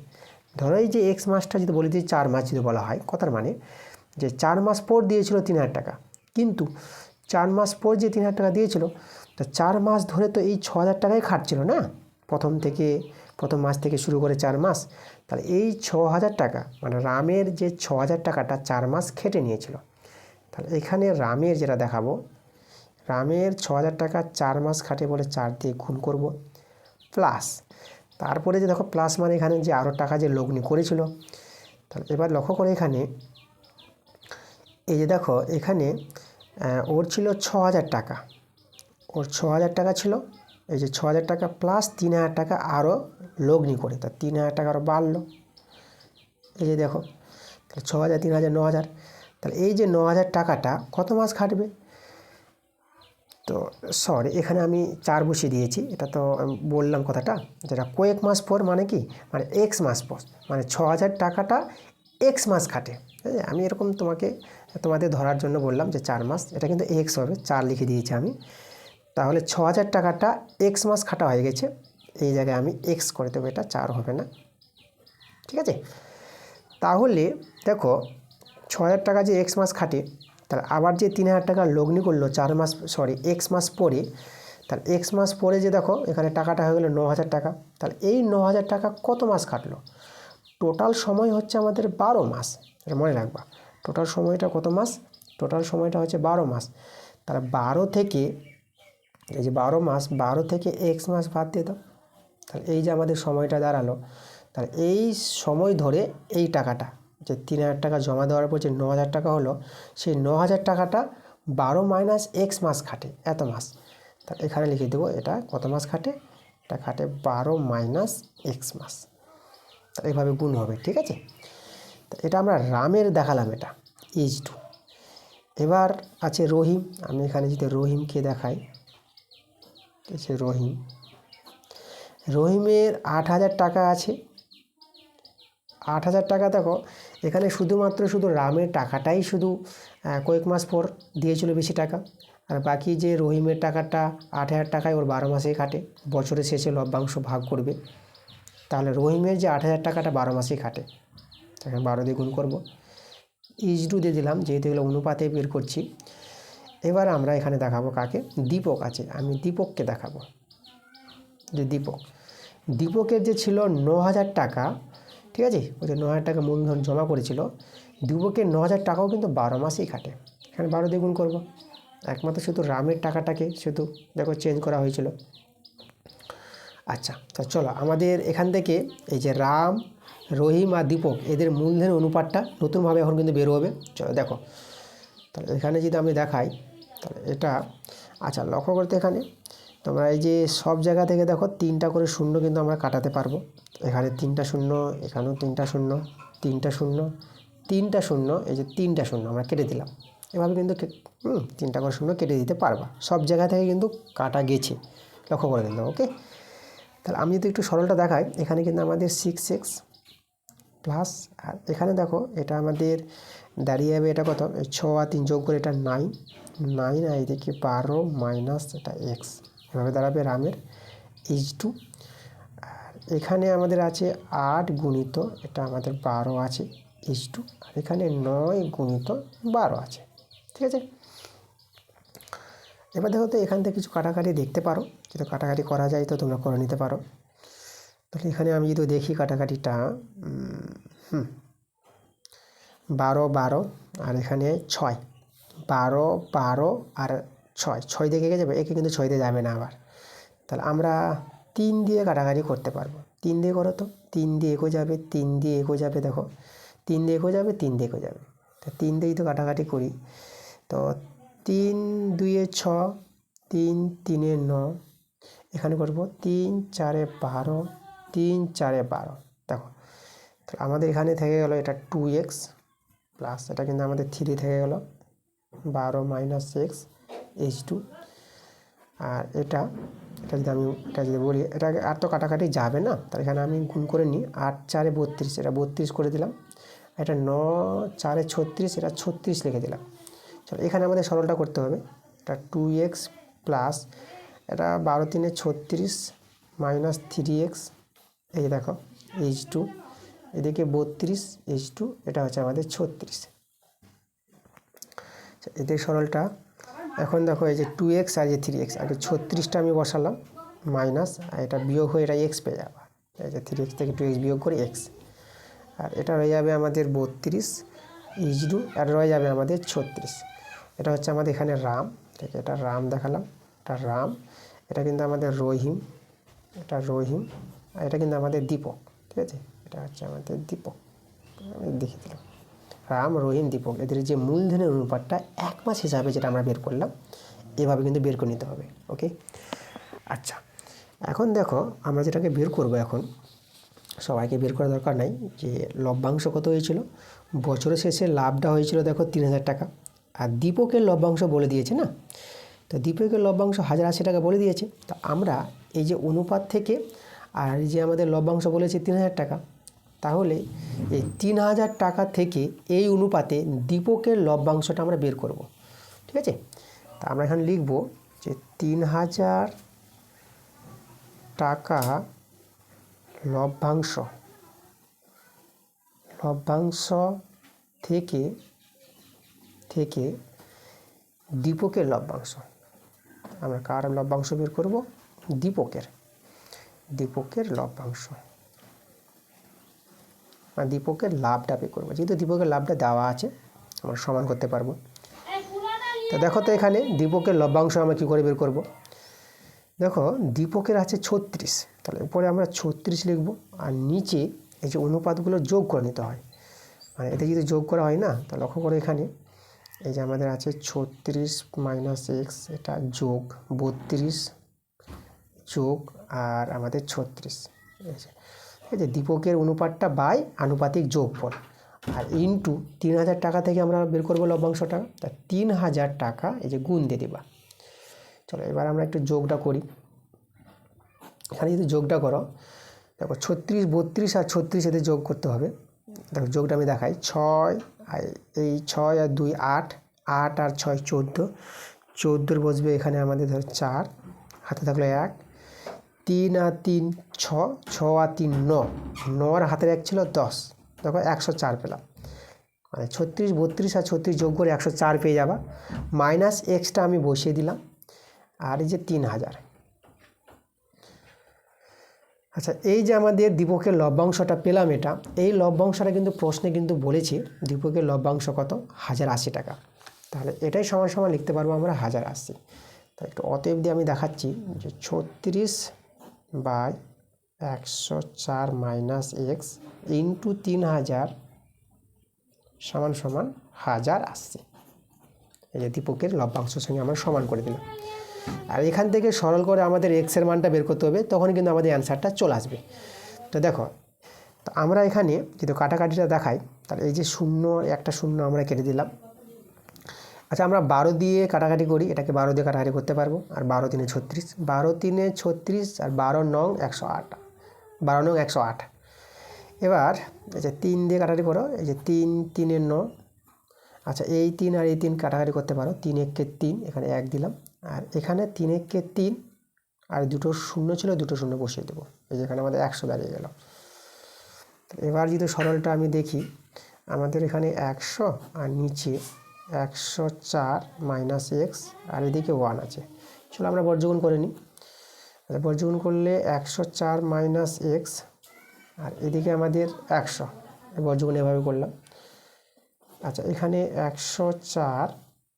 ধরো এই যে এক্স মাসটা যদি বলি যে 4 মাস যদি বলা হয়, কথার মানে যে 4 মাস পর দিয়েছিল 3,000 টাকা, কিন্তু 4 মাস পর যে 3,000 টাকা দিয়েছিল, তো 4 মাস ধরে তো এই 6,000 টাকাই খাটছিল না, প্রথম মাস থেকে শুরু করে 4 মাস, তাহলে এই 6,000 টাকা মানে রামের যে 6,000 টাকাটা 4 মাস খেটে নিয়েছিল। তাহলে এখানে রামের যেটা দেখাবো, রামের 6,000 টাকা 4 মাস খাটে বলে 4 দিয়ে গুণ করব, প্লাস তারপরে যে দেখো প্লাস মানে এখানে যে আরও টাকা যে লগ্নি করেছিল। তাহলে এবার লক্ষ্য করে এখানে এই যে দেখো এখানে ওর ছিল 6,000 টাকা, ওর 6,000 টাকা ছিল, এই যে 6,000 টাকা প্লাস 3,000 টাকা আরও লগ্নি করে, তা 3,000 টাকা আরও বাড়লো। এই যে দেখো তাহলে 6,000 3,000 9,000, তাহলে এই যে 9,000 টাকাটা কত মাস খাটবে? তো সরি, এখানে আমি 4 বসিয়ে দিয়েছি, এটা তো বললাম কথাটা, যেটা কয়েক মাস পর মানে কি, মানে এক্স মাস পর, মানে 6,000 টাকাটা এক্স মাস খাটে। আমি এরকম তোমাদের ধরার জন্য বললাম যে 4 মাস, এটা কিন্তু এক্স হবে, 4 লিখে দিয়েছি আমি। তাহলে 6,000 টাকাটা এক্স মাস খাটা হয়ে গেছে, এই জায়গায় আমি এক্স করে দেবো, এটা 4 হবে না, ঠিক আছে। তাহলে দেখো 6,000 টাকা যে এক্স মাস খাটে, তাহলে আবার যে 3,000 টাকা লগ্নি করলো এক্স মাস পরে, তাহলে এক্স মাস পরে যে দেখো এখানে টাকাটা হয়ে গেলো 9,000 টাকা, তাহলে এই 9,000 টাকা কত মাস খাটলো? টোটাল সময় হচ্ছে আমাদের 12 মাস, এটা মনে রাখবা। টোটাল সময়টা কত মাস? টোটাল সময়টা হচ্ছে 12 মাস। তাহলে 12 থেকে এই যে 12 মাস, 12 থেকে এক্স মাস বাদ দিয়ে দাও। তাহলে এই যে আমাদের সময়টা দাঁড়ালো, তাহলে এই সময় ধরে এই টাকাটা যে 3000 টাকা জমা দেওয়ার পর যে 9000 টাকা হলো, সেই 9000 টাকাটা 12 মাইনাস এক্স মাস খাটে, এত মাস। তাহলে এখানে লিখে দেবো এটা কত মাস খাটে, এটা খাটে 12 মাইনাস এক্স মাস। তাহলে এইভাবে গুণ হবে, ঠিক আছে। তো এটা আমরা রামের দেখালাম, এটা H2। এবার আছে রহিম। আমি এখানে যদি রহিমকে দেখাই, আছে রহিমের 8000 টাকা আছে। 8000 টাকা দেখো, এখানে শুধুমাত্র শুধু রামের টাকাটাই শুধু কয়েক মাস পর দিয়েছিল বেশি টাকা, আর বাকি যে রহিমের টাকাটা 8000 টাকায় ওর 12 মাসেই কাটে, বছরের শেষে লভ্যাংশ ভাগ করবে। তাহলে রহিমের যে 8000 টাকাটা 12 মাসেই কাটে, এখানে 12 দিয়ে গুণ করবো, H2 দিয়ে দিলাম, যেহেতু এগুলো অনুপাতে বের করছি। এবার আমরা এখানে দেখাবো কাকে, দীপক আছে, আমি দীপককে দেখাবো। যে দীপকের যে ছিল 9000 টাকা, ঠিক আছে, ওই যে 9000 টাকা মূলধন জমা করেছিল, দীপকের 9000 টাকাও কিন্তু 12 মাসেই কাটে। এখানে 12 দিয়ে গুণ করবো। একমাত্র শুধু রামের টাকাটাকে শুধু দেখো চেঞ্জ করা হয়েছিল। আচ্ছা, তো চলো আমাদের এখান থেকে এই যে রাম, রহিম আর দীপক, এদের মূলধনের অনুপাতটা নতুনভাবে এখন কিন্তু বের হবে। চলো দেখো, তাহলে এখানে যদি আমি দেখাই, তাহলে এটা, আচ্ছা লক্ষ্য করতে, এখানে তোমরা এই যে সব জায়গা থেকে দেখো 3টা করে শূন্য কিন্তু আমরা কাটাতে পারবো। এখানে 3টা শূন্য, এখানেও 3টা শূন্য, 3টা শূন্য, 3টা শূন্য, এই যে 3টা শূন্য আমরা কেটে দিলাম। এভাবে কিন্তু 3টা করে শূন্য কেটে দিতে পারবা, সব জায়গা থেকে কিন্তু কাটা গেছে, লক্ষ্য করে দিলাম। ওকে, তাহলে আমি যদি একটু সরলটা দেখাই, এখানে কিন্তু আমাদের 6x প্লাস, আর এখানে দেখো এটা আমাদের দাঁড়িয়ে যাবে, এটা কত, 6 আর 3 যোগ করে এটা 9, আর এদিকে 12 মাইনাস এটা এক্স, এভাবে দাঁড়াবে রামের H2। আর এখানে আমাদের আছে 8 গুণিত, এটা আমাদের 12 আছে H2, আর এখানে 9 গুণিত 12 আছে, ঠিক আছে। এবার দেখো তো এখান থেকে কিছু কাটাকাটি দেখতে পারো, যদি কাটাকাটি করা যায় তো তোমরা করে নিতে পারো। তাহলে এখানে আমি যদি দেখি কাটাকাটিটা, 12 12, আর এখানে 6, 12 12 আর 6 দিয়ে এগিয়ে যাবে, একে কিন্তু 6 দিয়ে যাবে না আবার। তাহলে আমরা 3 দিয়ে কাটাকাটি করতে পারবো। 3 দিয়ে করো তো, 3 দিয়ে এগো যাবে, 3 দিয়ে এগো যাবে, দেখো 3 দিয়ে এগো যাবে, 3 দিয়ে এগো যাবে। তো 3 দিয়েই তো কাটাকাটি করি, তো 3 2 6, 3 3 9, এখানে করবো 3 4 12, 3 4 12। দেখো তাহলে আমাদের এখানে থেকে গেল এটা 2x প্লাস, এটা কিন্তু আমাদের 3 থেকে গেল 12 মাইনাস এক্স H2। আর এটা যদি বলি, এটাকে আর তো কাটাকাটি যাবে না, তাহলে এখানে আমি গুণ করে নিই, 8 4 32, এটা 32 করে দিলাম। এটা 9 4 36, এটা 36 লিখে দিলাম। চলো এখানে আমাদের সরলটা করতে হবে, এটা 2x প্লাস, এটা 12 3 36 মাইনাস 3x, এই দেখো H2, এদিকে 32 H2, এটা হচ্ছে আমাদের 36। এদের সরলটা এখন দেখো, এই যে 2x আর যে 3x, আগে 36টা আমি বসালাম মাইনাস, আর এটা বিয়োগ হয়ে এটা x পেয়ে যাবে, এই যে 3x থেকে 2x বিয়োগ করে x, আর এটা রয়ে যাবে আমাদের 32 H2, আর রয়ে যাবে আমাদের 36। এটা হচ্ছে আমাদের এখানে রাম, ঠিক আছে, এটা রাম দেখালাম, এটা রাম, এটা কিন্তু আমাদের রহিম, এটা রহিম, আর এটা কিন্তু আমাদের দীপক, ঠিক আছে, এটা হচ্ছে আমাদের দীপক, আমি দেখিয়ে দিলাম। রাম, রহিম, দীপক, এদের যে মূলধনের অনুপাতটা 1 মাস হিসাবে যেটা আমরা বের করলাম, এভাবে কিন্তু বের করে নিতে হবে। ওকে, আচ্ছা এখন দেখো আমরা যেটাকে বের করব, এখন সবাইকে বের করা দরকার নাই, যে লভ্যাংশ কত হয়েছিল, বছরের শেষে লাভটা হয়েছিল দেখো 3000 টাকা, আর দীপকের লভ্যাংশ বলে দিয়েছে না, তো দীপকের লভ্যাংশ 1080 টাকা বলে দিয়েছে। তো আমরা এই যে অনুপাত থেকে, আর এই যে আমাদের লভ্যাংশ বলেছে 3000 টাকা, তাহলে এই 3000 টাকা থেকে এই অনুপাতে দীপকের লভ্যাংশটা আমরা বের করব, ঠিক আছে। তা আমরা এখানে লিখব যে 3000 টাকা লভ্যাংশ থেকে দীপকের লভ্যাংশ, আমরা কার লভ্যাংশ বের করব, দীপকের লভ্যাংশ। আর দীপকের লাভটা বের করবো। যেহেতু দীপকের লাভটা দেওয়া আছে আমরা সমান করতে পারবো। তো দেখো তো এখানে দীপকের লভ্যাংশ আমরা কী করে বের করব। দেখো দীপকের আছে 36, তাহলে উপরে আমরা 36 লিখব, আর নিচে এই যে অনুপাতগুলো যোগ করে নিতে হয়। মানে এটা যদি যোগ করা হয় না, তা লক্ষ্য করে এখানে এই যে আমাদের আছে 36 মাইনাস এক্স, এটা যোগ 32 যোগ আর আমাদের 36, এই যে দীপকের অনুপাতটা বাই আনুপাতিক যোগফল, আর ইন্টু 3000 টাকা থেকে আমরা বের করবো লভ্যাংশটা। তা 3000 টাকা এই যে গুণ দিয়ে দেবা। চলো এবার আমরা একটু যোগটা করি। এখানে যদি যোগটা করো, দেখো 36, 32 আর 36 এতে যোগ করতে হবে। দেখো যোগটা আমি দেখাই, 6 আর এই 6 আর 2 8, 8 আর 6 14, 14 বসবে এখানে আমাদের ধরো 4, হাতে থাকলো 1, 3 আর 3 6, 6 আর 3 9, 9 আর হাতের 1 ছিল 10, দেখো 104 পেলাম। মানে 36, 32 আর 36 যোগ করে 104 পেয়ে যাবা। মাইনাস এক্সটা আমি বসিয়ে দিলাম, আর এই যে 3000। আচ্ছা, এই যে আমাদের দীপকের লভ্যাংশটা পেলাম, এটা এই লভ্যাংশটা কিন্তু প্রশ্নে কিন্তু বলেছে দীপকের লভ্যাংশ কত, 1080 টাকা। তাহলে এটাই সমান সমান লিখতে পারবো আমরা 1080। তাই একটু অতএব দিয়ে আমি দেখাচ্ছি যে 36 বাই 104 মাইনাস এক্স ইন্টু 3000 সমান সমান 1080। এই যে দীপকের লভ্যাংশের সঙ্গে আমরা সমান করে দিলাম। আর এখান থেকে সরল করে আমাদের এক্সের মানটা বের করতে হবে, তখন কিন্তু আমাদের অ্যান্সারটা চলে আসবে। তো দেখো, তো আমরা এখানে যদি কাটাকাটিটা দেখাই, তাহলে এই যে শূন্য, একটা শূন্য আমরা কেটে দিলাম। আচ্ছা, আমরা 12 দিয়ে কাটাকাটি করি, এটাকে 12 দিয়ে কাটাকাটি করতে পারবো। আর 12 3 36, 12 3 36 আর 12 9 108, 12 9 108। এবার এই যে 3 দিয়ে কাটাকাটি করো, এই যে 3 3 9। আচ্ছা, এই 3 আর এই 3 কাটাকাটি করতে পারো, 3 1 3, এখানে 1 দিলাম, আর এখানে 3 1 3, আর দুটো শূন্য ছিল, দুটো শূন্য বসিয়ে দেবো। এই যে এখানে আমাদের 100 দাঁড়িয়ে গেল। এবার যদি সরলটা আমি দেখি, আমাদের এখানে 100 আর নিচে 104 মাইনাস এক্স, আর এদিকে 1 আছে। চলো আমরা বর্গমূল করে নিই। বর্গমূল করলে 104 মাইনাস এক্স, আর এদিকে আমাদের 100, বর্গমূল এভাবে করলাম। আচ্ছা, এখানে 104,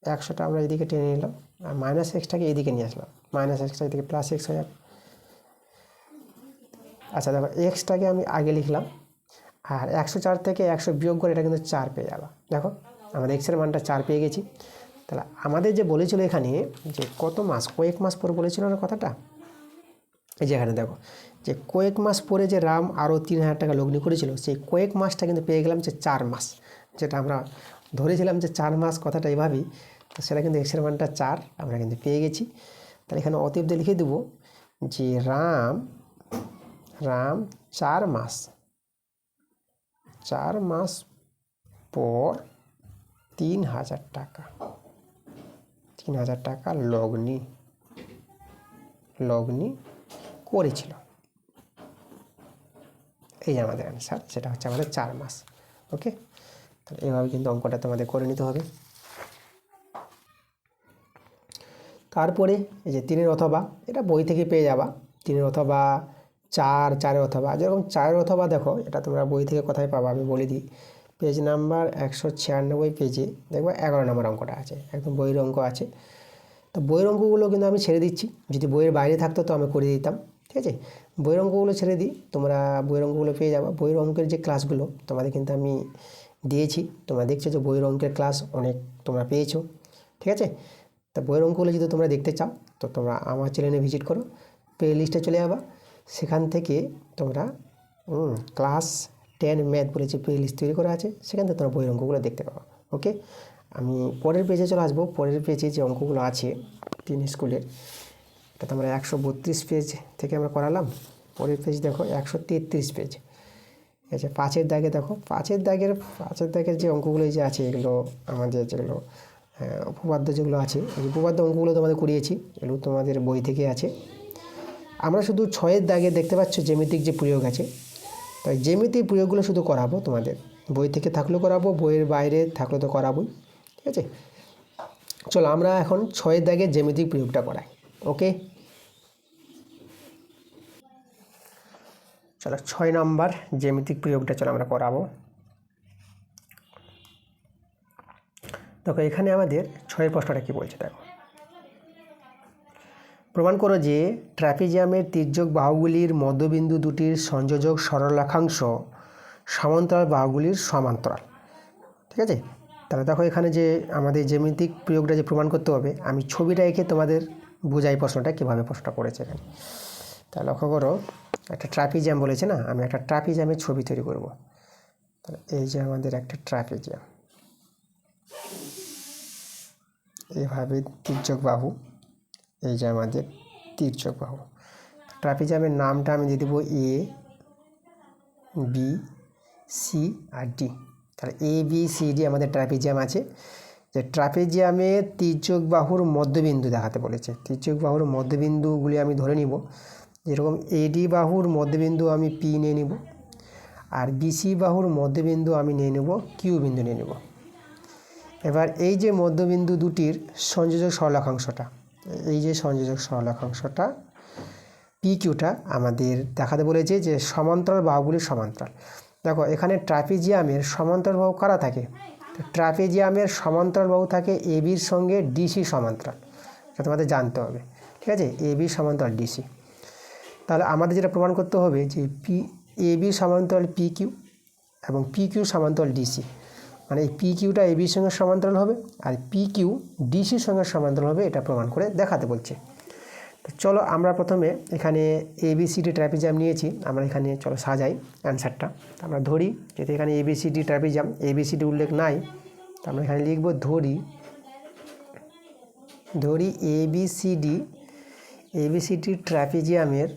100টা আমরা এদিকে টেনে নিলাম, আর মাইনাস এক্সটাকে এদিকে নিয়ে আসলাম, মাইনাস এক্সটা এদিকে প্লাস এক্স হয়ে যাবে। আচ্ছা দেখো, এক্সটাকে আমি আগে লিখলাম, আর 104 থেকে 100 বিয়োগ করে এটা কিন্তু 4 পেয়ে যাবা। দেখো আমাদের এক্সের মানটা 4 পেয়ে গেছি। তাহলে আমাদের যে বলেছিল এখানে যে কত মাস, কয়েক মাস পর বলেছিল না কথাটা, এই যে এখানে দেখো যে কয়েক মাস পরে যে রাম আরও 3000 টাকা লগ্নি করেছিল, সেই কয়েক মাসটা কিন্তু পেয়ে গেলাম যে 4 মাস, যেটা আমরা ধরেছিলাম যে 4 মাস কথাটা এভাবেই। তো সেটা কিন্তু এক্সের মানটা 4 আমরা কিন্তু পেয়ে গেছি। তাহলে এখানে অতএব দিয়ে লিখে দেবো যে রাম 4 মাস, 4 মাস পর 3000 টাকা, 3000 টাকা লগ্নি করেছিল। এই যে আমাদের অ্যান্সার, সেটা হচ্ছে আমাদের 4 মাস। ওকে, তাহলে এভাবে কিন্তু অঙ্কটা তোমাদের করে নিতে হবে। তারপরে এই যে 3 অথবা, এটা বই থেকে পেয়ে যাবা, 3 অথবা 4, 4 অথবা, যেরকম 4 অথবা দেখো এটা তোমরা বই থেকে কোথায় পাবা আমি বলে দিই। পেজ নাম্বার 196 পেজে দেখবো 11 নম্বর অঙ্কটা আছে, একদম বইয়ের অঙ্ক আছে। তো বইয়ের অঙ্কগুলো কিন্তু আমি ছেড়ে দিচ্ছি, যদি বইয়ের বাইরে থাকতো তো আমি করে দিতাম, ঠিক আছে। বইয়ের অঙ্কগুলো ছেড়ে দিই, তোমরা বইয়ের অঙ্কগুলো পেয়ে যাবে। বইয়ের অঙ্কের যে ক্লাসগুলো তোমাদের কিন্তু আমি দিয়েছি, তোমরা দেখছো যে বইয়ের অঙ্কের ক্লাস অনেক তোমরা পেয়েছো, ঠিক আছে। তা বইয়ের অঙ্কগুলো যদি তোমরা দেখতে চাও তো তোমরা আমার চ্যানেলে ভিজিট করো, প্লে লিস্টে চলে যাবা, সেখান থেকে তোমরা ক্লাস 10 ম্যাথ বলে যে প্লে লিস্ট তৈরি করা আছে, সেখান থেকে তোমরা বইয়ের অঙ্কগুলো দেখতে পাবো। ওকে, আমি পরের পেজে চলে আসবো। পরের পেজে যে অঙ্কগুলো আছে 3 স্কুলের, এটা তো আমরা 132 পেজ থেকে আমরা করালাম। পরের পেজ দেখো 133 পেজ। আচ্ছা, 5-এর দাগে দেখো, 5-এর দাগের যে অঙ্কগুলো যে আছে, এগুলো আমাদের যেগুলো উপপাদ্য যেগুলো আছে, এই উপপাদ্য অঙ্কগুলো তোমাদের করিয়েছি, এগুলো তোমাদের বই থেকে আছে। আমরা শুধু 6-এর দাগে দেখতে পাচ্ছ জ্যামিতিক যে প্রয়োগ আছে, তাই জ্যামিতিক প্রয়োগগুলো শুধু করাবো তোমাদের, বই থেকে থাকলেও করাবো, বইয়ের বাইরে থাকলে তো করাবোই, ঠিক আছে। চলো আমরা এখন 6-এর দাগে জ্যামিতিক প্রয়োগটা করাই। ওকে, চলো 6 নম্বর জ্যামিতিক প্রয়োগটা চলো আমরা করাবো। দেখো এখানে আমাদের 6 প্রশ্নটা কি বলছে দেখো, প্রমাণ করো যে ট্রাপিজিয়ামের তির্যক বাহুগুলির মধ্যবিন্দু দুটির সংযোজক সরলরেখাংশ সমান্তরাল বাহুগুলির সমান্তরাল। ঠিক আছে, তাহলে দেখো এখানে যে আমাদের জ্যামিতিক প্রয়োগটা যে প্রমাণ করতে হবে, আমি ছবিটা এঁকে তোমাদের বোঝাই প্রশ্নটা কীভাবে প্রশ্নটা করেছে এখানে। তা লক্ষ্য করো, একটা ট্রাপিজিয়াম বলেছে না, আমি একটা ট্রাপিজিয়ামের ছবি তৈরি করব। তাহলে এই যে আমাদের একটা ট্রাপিজিয়াম, এইভাবে তির্যক বাহু, এই যে আমাদের তির্যক বাহু। ট্রাপিজিয়ামের নামটা আমি দিয়ে দেবো এ, বি, সি আর ডি। তাহলে এ, বি, সি, ডি আমাদের ট্রাপিজিয়াম আছে। যে ট্রাপিজিয়ামে তির্যক বাহুর মধ্যবিন্দু দেখাতে বলেছে। তির্যক বাহুর মধ্যবিন্দুগুলি আমি ধরে নিব, যেরকম এডি বাহুর মধ্যবিন্দু আমি পি নিয়ে নিব, আর বিসি বাহুর মধ্যবিন্দু আমি নিয়ে নেব কিউ বিন্দু নিয়ে নেব। এবার এই যে মধ্যবিন্দু দুটির সংযোজক সরলরেখাংশটা, এই যে সংযোজক সরলরেখাংশটা পি কিউটা আমাদের দেখাতে বলেছে যে সমান্তরাল বাহুগুলির সমান্তরাল। দেখো এখানে ট্রাপিজিয়ামের সমান্তরাল বাহু কারা থাকে? ট্রাপিজিয়ামের সমান্তরাল বাহু থাকে এ বির সঙ্গে ডিসি সমান্তরাল, এটা তোমাদের জানতে হবে। ঠিক আছে, এ বি সমান্তরাল ডিসি। তাহলে আমাদের যেটা প্রমাণ করতে হবে যে পি এ বি সমান্তরাল পি কিউ এবং পি কিউ সমান্তরাল ডিসি, মানে এই পি কিউটা এ বির সঙ্গে সমান্তরাল হবে আর পি কিউ ডিসির সঙ্গে সমান্তরাল হবে, এটা প্রমাণ করে দেখাতে বলছে। তো চলো আমরা প্রথমে এখানে এবিসিডি ট্রাপিজিয়াম নিয়েছি, আমরা এখানে চলো সাজাই অ্যান্সারটা। আমরা ধরি যেহেতু এখানে এবিসিডি ট্রাপিজিয়াম, এবিসিডি উল্লেখ নাই, তো আমরা এখানে লিখব ধরি এবিসিডি ট্রাপিজিয়ামের,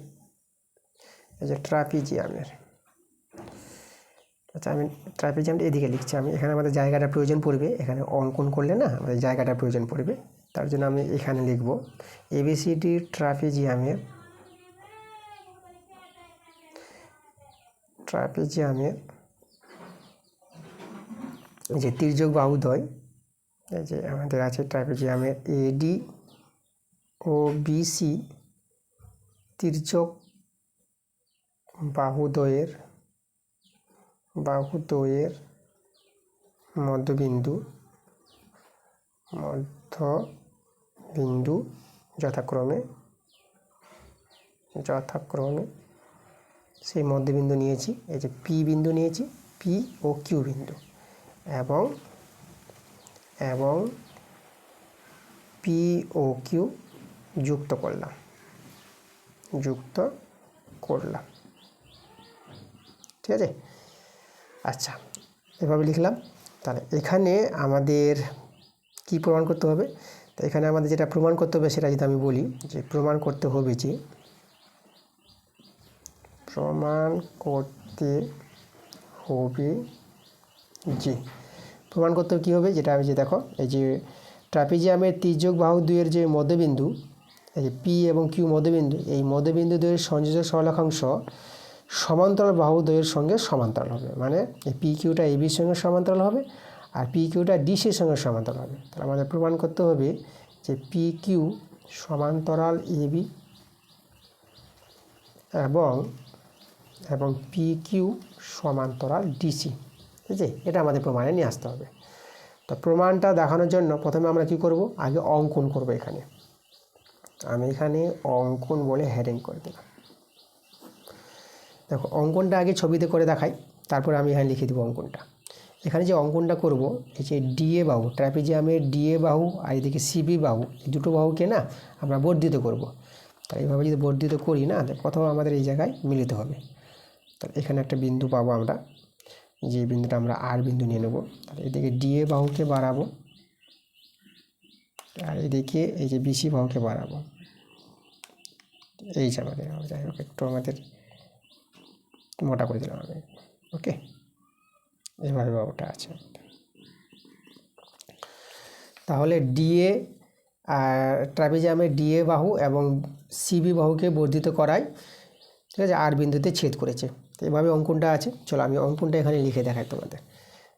এই যে ট্রাপিজিয়ামের, আচ্ছা আমি ট্রাপিজিয়ামটা এদিকে লিখছি, আমি এখানে আমাদের জায়গাটা প্রয়োজন পড়বে, এখানে অঙ্কন করলে না আমাদের জায়গাটা প্রয়োজন পড়বে, তার জন্য আমি এখানে লিখব এবিসিডি ট্রাপিজিয়ামের যে তির্যক বাহুদ্বয়, এই যে আমাদের আছে ট্রাপিজিয়ামের এডি ও বিসি তির্যক বাহুদ্বয়ের মধ্যবিন্দু যথাক্রমে সেই মধ্যবিন্দু নিয়েছি, এই যে পি বিন্দু নিয়েছি, পি ও কিউ বিন্দু, এবং পি ও কিউ যুক্ত করলাম। ঠিক আছে, আচ্ছা এভাবে লিখলাম। তাহলে এখানে আমাদের কি প্রমাণ করতে হবে? তো এখানে আমাদের যেটা প্রমাণ করতে হবে সেটা যদি আমি বলি যে প্রমাণ করতে হবে যে কী হবে, যেটা আমি যে দেখো এই যে ট্রাপিজিয়ামের তির্যক বাহু দুইয়ের যে মধ্যবিন্দু, এই যে পি এবং কিউ মধ্যবিন্দু, এই মধ্যবিন্দু দুইয়ের সংযোজক সরলরেখাংশ সমান্তরাল বাহুদ্বয়ের সঙ্গে সমান্তরাল হবে, মানে এই পি কিউটা এ বির সঙ্গে সমান্তরাল হবে আর পি কিউটা ডিসির সঙ্গে সমান্তরাল হবে। তাহলে আমাদের প্রমাণ করতে হবে যে পি কিউ সমান্তরাল এ বি এবং পি কিউ সমান্তরাল ডিসি। ঠিক আছে, এটা আমাদের প্রমাণে নিয়ে আসতে হবে। তো প্রমাণটা দেখানোর জন্য প্রথমে আমরা কি করব, আগে অঙ্কন করব। এখানে আমি অঙ্কন বলে হেডিং করে দিলাম। দেখো অঙ্কনটা আগে ছবিতে করে দেখাই, তারপরে আমি এখানে লিখে দেবো অঙ্কনটা। এখানে যে অঙ্কনটা করব, এই যে ডিএ বাহু, ট্রাপিজিয়ামের ডিএ বাহু আর এদিকে সিবি বাহু, এই দুটো বাহুকে না আমরা বর্ধিত করব। তাই এইভাবে যদি বর্ধিত করি না, প্রথমে আমাদের এই জায়গায় মিলিত হবে। তাহলে এখানে একটা বিন্দু পাবো আমরা, যে বিন্দুটা আমরা আর বিন্দু নিয়ে নেব। তাহলে এদিকে ডিএ বাহুকে বাড়াবো আর এদিকে এই যে বিসি বাহুকে বাড়াবো। এই যে আমাদের, যাই হোক একটু আমাদের মোটা করে দিলাম আমি, ওকে, এইভাবে বাহুটা আছে। তাহলে ডিএ ট্রাপিজিয়ামের ডিএ বাহু এবং সিবি বাহুকে বর্ধিত করায়, ঠিক আছে, আর বিন্দুতে ছেদ করেছে। তো এইভাবে অঙ্কনটা আছে। চলো আমি অঙ্কনটা এখানে লিখে দেখাই তোমাদের।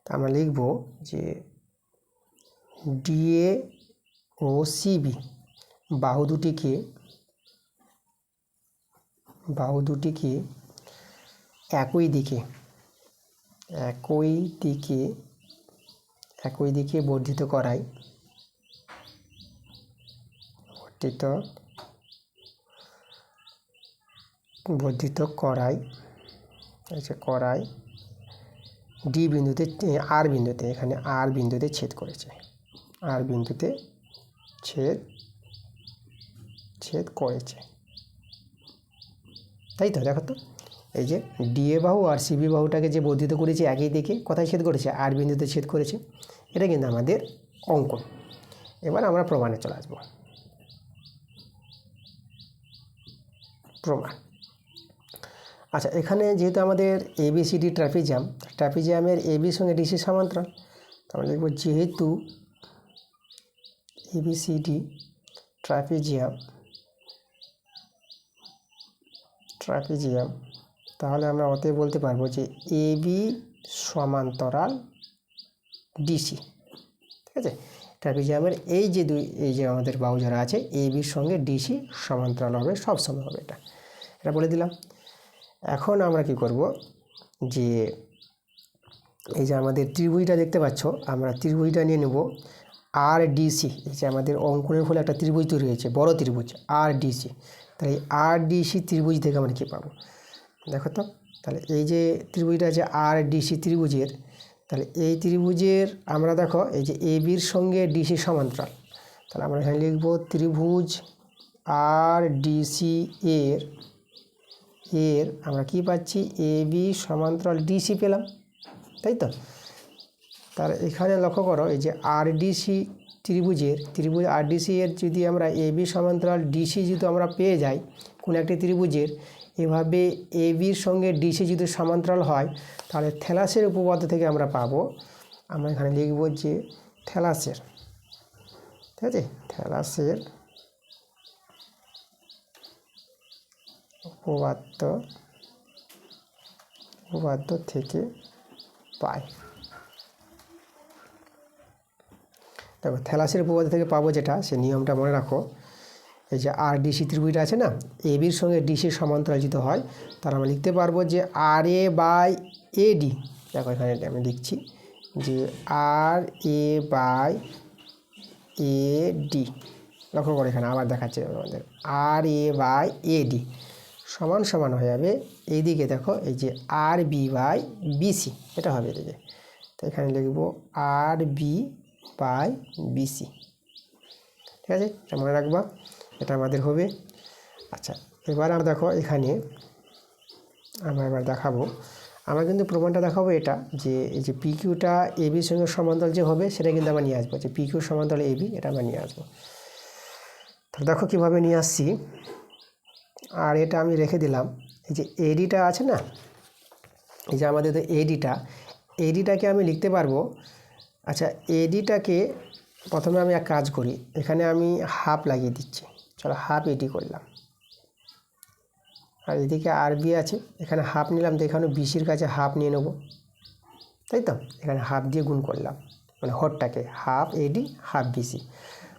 তো আমরা লিখব যে ডিএ ও সিবি বাহু দুটিকে একই দিকে বর্ধিত করায় ডি বিন্দুতে আর বিন্দুতে, এখানে আর বিন্দুতে ছেদ করেছে, তাই তো। দেখো তো এই যে ডিএ বাহু আর সিবি বাহুটাকে যে বর্ধিত করেছে একই দিকে, কোথায় ছেদ করেছে? আর বিন্দুতে ছেদ করেছে। এটা কিন্তু আমাদের অঙ্কন। এবার আমরা প্রমাণে চলে আসবো। প্রমাণ। আচ্ছা, এখানে যেহেতু আমাদের এবিসিডি ট্রাপিজিয়ামের এবির সঙ্গে ডিসি সমান্তরাল, তাহলে লিখব যেহেতু এবিসিডি ট্রাপিজিয়াম, তাহলে আমরা অতএব বলতে পারবো যে এবি সমান্তরাল ডিসি। ঠিক আছে, ট্রাপিজিয়ামের এই যে আমাদের বাহু যারা আছে এবির সঙ্গে ডিসি সমান্তরাল হবে, সবসময় হবে। এটা বলে দিলাম। এখন আমরা কি করব, যে এই যে আমাদের ত্রিভুজটা দেখতে পাচ্ছ, আমরা ত্রিভুজটা নিয়ে নেব আর ডিসি। এই যে আমাদের অঙ্কনের ফলে একটা ত্রিভুজ তৈরি হয়েছে, বড় ত্রিভুজ আর ডিসি। তাহলে আর ডিসি ত্রিভুজ থেকে আমরা কী পাবো? দেখো তো, তাহলে এই যে ত্রিভুজটা আছে আর ডিসি ত্রিভুজের, তাহলে এই ত্রিভুজের আমরা দেখো এই যে এবির সঙ্গে ডিসি সমান্তরাল, তাহলে আমরা এখানে লিখব ত্রিভুজ আর ডিসি এর আমরা কি পাচ্ছি? এবি সমান্তরাল ডিসি পেলাম, তাই তো। তাহলে এখানে লক্ষ্য করো, এই যে আরডিসি ত্রিভুজ আরডিসি এর যদি আমরা এবি সমান্তরাল ডিসি যদি আমরা পেয়ে যাই কোনো একটি ত্রিভুজের, এভাবে এবির সঙ্গে ডিসি যদি সমান্তরাল হয়, তাহলে থ্যালাসের উপপাদ্য থেকে আমরা পাবো, আমরা এখানে লিখব যে থ্যালাসের, ঠিক আছে, থ্যালাসের উপপাদ্য থেকে পাই। দেখো, থ্যালাসের উপপাদ্য থেকে পাবো যেটা, সে নিয়মটা মনে রাখো। এই যে আর ডিসি ত্রিভুজটা আছে না, এবির সঙ্গে ডিসি সমান্তরালিত হয়, তাহলে আমরা লিখতে পারবো যে আর এ বাই এডি। দেখো এখানে আমি লিখছি যে আর এ বাই এডি। লক্ষ্য করে এখানে আবার দেখাচ্ছে আমাদের আর এ বাই এডি সমান হয়ে যাবে এইদিকে। দেখো এই যে আর বি বাই বিসি, এটা হবে এদিকে। তো এখানে লিখব আর বি বাই বিসি। ঠিক আছে, এটা মনে রাখবা, এটা আমাদের হবে। আচ্ছা, এবার আমরা দেখো এখানে আমরা এবার দেখাবো, আমরা কিন্তু প্রমাণটা দেখাবো এটা, যে এই যে পিকিউটা এবির সঙ্গে সমান্তরাল যে হবে সেটা কিন্তু আমরা নিয়ে আসবো, যে পিকিউ সমান্তরাল এবি, এটা আমরা নিয়ে আসবো। তো দেখো কীভাবে নিয়ে আসছি। আর এটা আমি রেখে দিলাম। এই যে এডিটা আছে না, এই যে আমাদের এডিটাকে আমি লিখতে পারবো। আচ্ছা, এডিটাকে প্রথমে আমি এক কাজ করি, এখানে আমি হাফ লাগিয়ে দিচ্ছি। চলো হাফ এডি করলাম, আর এদিকে আর বি আছে, এখানে হাফ নিলাম, তো এখানে বিসির কাছে হাফ নিয়ে নেব, তাই তো। এখানে হাফ দিয়ে গুণ করলাম, মানে হরটাকে হাফ এডি হাফ বিসি।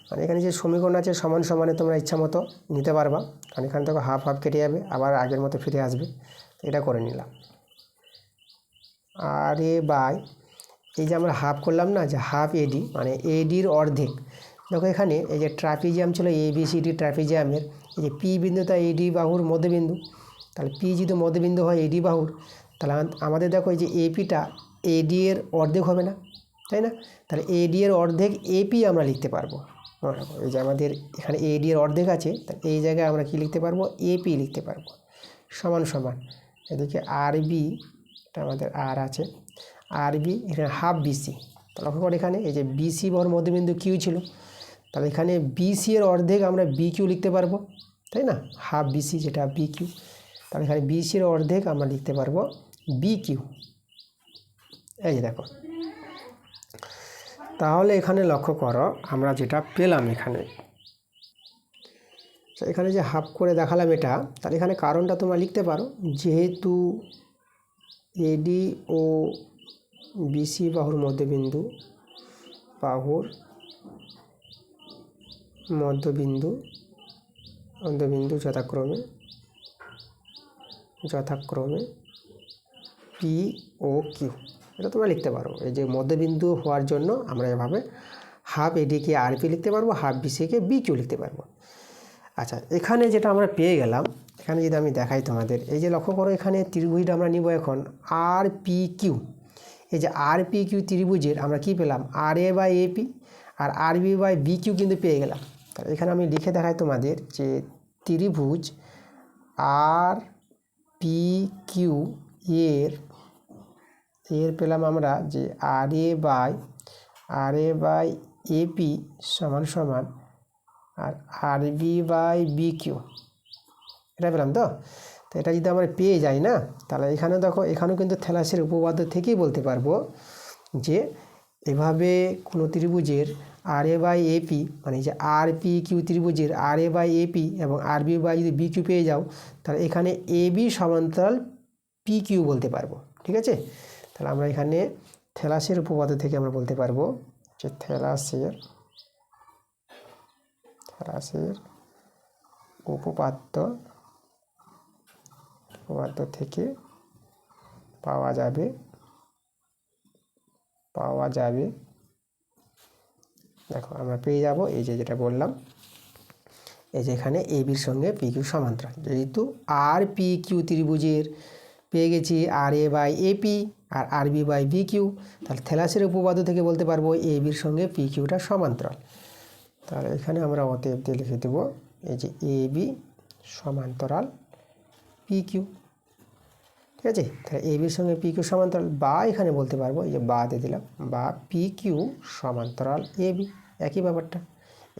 মানে এখানে যে সমীকরণ আছে সমানে তোমরা ইচ্ছা মতো নিতে পারবা, কারণ এখান থেকে হাফ কেটে যাবে, আবার আগের মতো ফিরে আসবে। এটা করে নিলাম। আর এ বাই এই যে আমরা হাফ করলাম না, যে হাফ এডি মানে এডির অর্ধেক। দেখো এখানে এই যে ট্রাপিজিয়াম ছিল এবিসিডি ট্রাপিজিয়ামের, এই যে পি বিন্দুটা এডি বাহুর মধ্যবিন্দু, তাহলে পি যদি মধ্যবিন্দু হয় এডি বাহুর, তাহলে আমাদের দেখো এই যে এপিটা এডি এর অর্ধেক হবে না, তাই না? তাহলে এডি এর অর্ধেক এপি আমরা লিখতে পারবো। এই যে আমাদের এখানে এডি এর অর্ধেক আছে, তাহলে এই জায়গায় আমরা কি লিখতে পারবো? এপি লিখতে পারবো। সমান এদিকে আর বি, এটা আমাদের আর আছে, আর বি এখানে হাফ বিসি। তো লক্ষ্য করে এখানে এই যে বিসি বহর মধ্যবিন্দু কিউ ছিল, তাহলে এখানে বিসি এর অর্ধেক আমরা বি কিউ লিখতে পারবো, তাই না? হাফ বিসি যেটা বি কিউ, তাহলে এখানে বিসি এর অর্ধেক আমরা লিখতে পারবো বি কিউ। এই যে দেখো, তাহলে এখানে লক্ষ্য করো আমরা যেটা পেলাম এখানে যে হাফ করে দেখালাম এটা, তাহলে এখানে কারণটা তোমরা লিখতে পারো, যেহেতু এডি ও বিসি বাহুর মধ্যবিন্দু যথাক্রমে পি ও কিউ, এটা তোমরা লিখতে পারো। এই যে মধ্যবিন্দু হওয়ার জন্য আমরা এভাবে হাফ এডিকে আর পি লিখতে পারবো, হাফ বিসিকে বি কিউ লিখতে পারবো। আচ্ছা, এখানে যেটা আমরা পেয়ে গেলাম, এখানে যদি আমি দেখাই তোমাদের, এই যে লক্ষ্য করো এখানে ত্রিভুজটা আমরা নিব এখন আর পি কিউ। এই যে আর পি কিউ ত্রিভুজের আমরা কি পেলাম, আর এ বাই এপি আর R B by B Q কিন্তু পেয়ে গেলাম। তাহলে এখানে আমি লিখে দেখাই তোমাদের যে ত্রিভুজ আর পি কিউ এর পেলাম আমরা যে আর এ বাই এপি সমান সমান আর R B by B Q, এটা পেলাম। তো এটা যদি আমরা পেয়ে যাই না, তাহলে এখানে দেখো এখানেও কিন্তু থ্যালাসের উপপাদ্য থেকেই বলতে পারবো যে এভাবে কোনো ত্রিভুজের আর এ বাই এপি, মানে যে আর পি কিউ ত্রিভুজের আর এ বাই এপি এবং আর বি বাই যদি বি কিউ পেয়ে যাও, তাহলে এখানে এ বি সমান্তরাল পি কিউ বলতে পারবো। ঠিক আছে, তাহলে আমরা এখানে থ্যালাসের উপপাদ্য থেকে আমরা বলতে পারবো যে থ্যালাসের উপপাদ্য থেকে পাওয়া যাবে দেখো আমরা পেয়ে যাব এই যে যেটা বললাম, এই যে এখানে এ বির সঙ্গে পি কিউ সমান্তরাল, যেহেতু আর পি কিউ ত্রিভুজের পেয়ে গেছি আর এ বাই এপি আর R B by B Q, তাহলে থ্যালাসের উপপাদ্য থেকে বলতে পারবো এ বির সঙ্গে পি কিউটা সমান্তরাল। তাহলে এখানে আমরা অতএব দিয়ে লিখে দেবো এই যে এ বি সমান্তরাল পি কিউ। ঠিক আছে, তাহলে এ বির সঙ্গে পি কিউ সমান্তরাল, বা এখানে বলতে পারবো এই যে বা দিয়ে দিলাম, বা পি কিউ সমান্তরাল এ বি, একই ব্যাপারটা,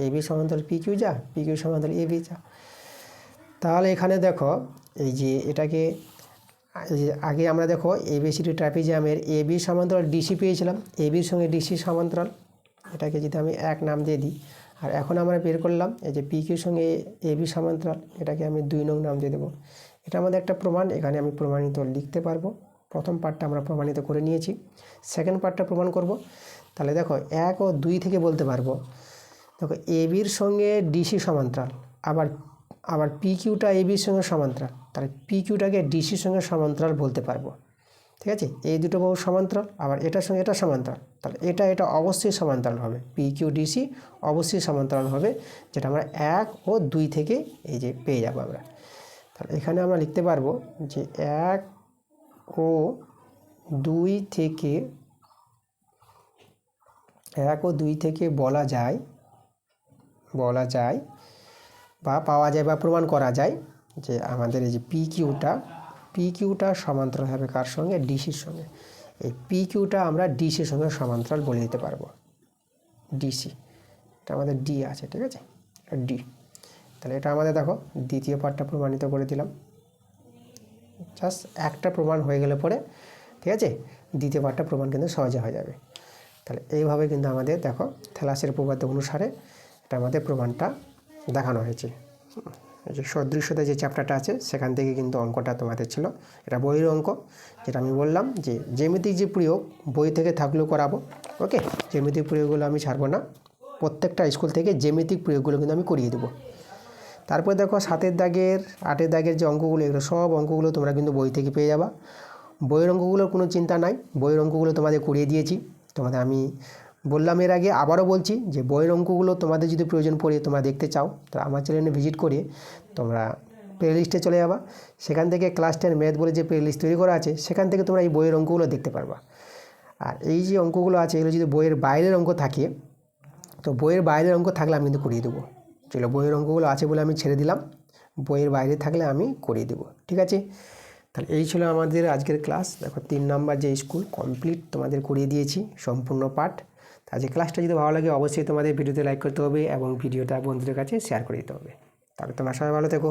এ বি সমান্তরাল পি কিউ যা, পি কিউ সমান্তরাল এ বি যা। তাহলে এখানে দেখো এই যে এটাকে আগে আমরা দেখো এবিসিডি ট্রাপিজিয়ামের এ বি সমান্তরাল ডিসি পেয়েছিলাম, এ বির সঙ্গে ডিসি সমান্তরাল, এটাকে যদি আমি এক নাম দিয়ে দিই, আর এখন আমরা বের করলাম এই যে পি কিউর সঙ্গে এ বি সমান্তরাল, এটাকে আমি 2 নং নাম দিয়ে দেবো। এটা আমাদের একটা প্রমাণ, এখানে আমি প্রমাণিত লিখতে পারবো। প্রথম পার্টটা আমরা প্রমাণিত করে নিয়েছি, সেকেন্ড পার্টটা প্রমাণ করব। তাহলে দেখো 1 ও 2 থেকে বলতে পারবো, দেখো এ বির সঙ্গে ডিসি সমান্তরাল, আবার পি কিউটা এ বির সঙ্গে সমান্তরাল, তাহলে পি কিউটাকে ডিসির সঙ্গে সমান্তরাল বলতে পারবো। ঠিক আছে, এই দুটো বহু সমান্তরাল, আবার এটার সঙ্গে এটা সমান্তরাল, তাহলে এটা অবশ্যই সমান্তরাল হবে, পি কিউ ডিসি অবশ্যই সমান্তরাল হবে, যেটা আমরা 1 ও 2 থেকে এই যে পেয়ে যাবো আমরা। তাহলে এখানে আমরা লিখতে পারবো যে 1 ও 2 থেকে বলা যায় বা পাওয়া যায় বা প্রমাণ করা যায় যে আমাদের এই যে পি কিউটা সমান্তরাল হবে কার সঙ্গে, ডিসির সঙ্গে। এই পি কিউটা আমরা ডিসির সঙ্গে সমান্তরাল বলে দিতে পারবো, ডিসি, এটা আমাদের ডি আছে। ঠিক আছে, ডি। তাহলে এটা আমাদের দেখো দ্বিতীয় পার্টটা প্রমাণিত করে দিলাম, জাস্ট একটা প্রমাণ হয়ে গেলে পরে, ঠিক আছে, দ্বিতীয় পার্টটা প্রমাণ কিন্তু সহজে হয়ে যাবে। তাহলে এইভাবে কিন্তু আমাদের দেখো থ্যালাসের উপপাদ্য অনুসারে এটা আমাদের প্রমাণটা দেখানো হয়েছে। এই যে সদৃশ্যতা যে চ্যাপ্টারটা আছে সেখান থেকে কিন্তু অঙ্কটা তোমাদের ছিল, এটা বইয়ের অঙ্ক, যেটা আমি বললাম যে জ্যামিতিক যে প্রয়োগ বই থেকে থাকলেও করাবো। ওকে, জ্যামিতিক প্রয়োগগুলো আমি ছাড়বো না, প্রত্যেকটা স্কুল থেকে জ্যামিতিক প্রয়োগগুলো কিন্তু আমি করিয়ে দেবো। তারপরে দেখো 7 দাগের 8 দাগের যে অঙ্কগুলো, এগুলো সব অঙ্কগুলো তোমরা কিন্তু বই থেকে পেয়ে যাবা। বইয়ের অঙ্কগুলোর কোনো চিন্তা নাই, বইয়ের অঙ্কগুলো তোমাদের করিয়ে দিয়েছি। তোমাদের আমি বললাম এর আগে, আবারও বলছি যে বইয়ের অঙ্কগুলো তোমাদের যদি প্রয়োজন পড়ে তোমরা দেখতে চাও, তো আমার চ্যানেলে ভিজিট করে তোমরা প্লে লিস্টে চলে যাবা, সেখান থেকে ক্লাস 10 ম্যাথ বলে যে প্লে লিস্ট তৈরি করা আছে সেখান থেকে তোমরা এই বইয়ের অঙ্কগুলো দেখতে পারবা। আর এই যে অঙ্কগুলো আছে এগুলো যদি বইয়ের বাইরের অঙ্ক থাকে, তো বইয়ের বাইরের অঙ্ক থাকলে আমি কিন্তু করিয়ে দেবো। চলো, বইয়ের অঙ্কগুলো আছে বলে আমি ছেড়ে দিলাম, বইয়ের বাইরে থাকলে আমি করিয়ে দেবো। ঠিক আছে, তাহলে এই ছিল আমাদের আজকের ক্লাস। দেখো 3 নাম্বার যে স্কুল কমপ্লিট তোমাদের করিয়ে দিয়েছি সম্পূর্ণ পাঠ। আজকে ক্লাসটা যদি ভালো লাগে অবশ্যই তোমাদের ভিডিওতে লাইক করতে হবে এবং ভিডিওটা বন্ধুদের কাছে শেয়ার করে দিতে হবে। তাহলে তোমরা সবাই ভালো থেকো।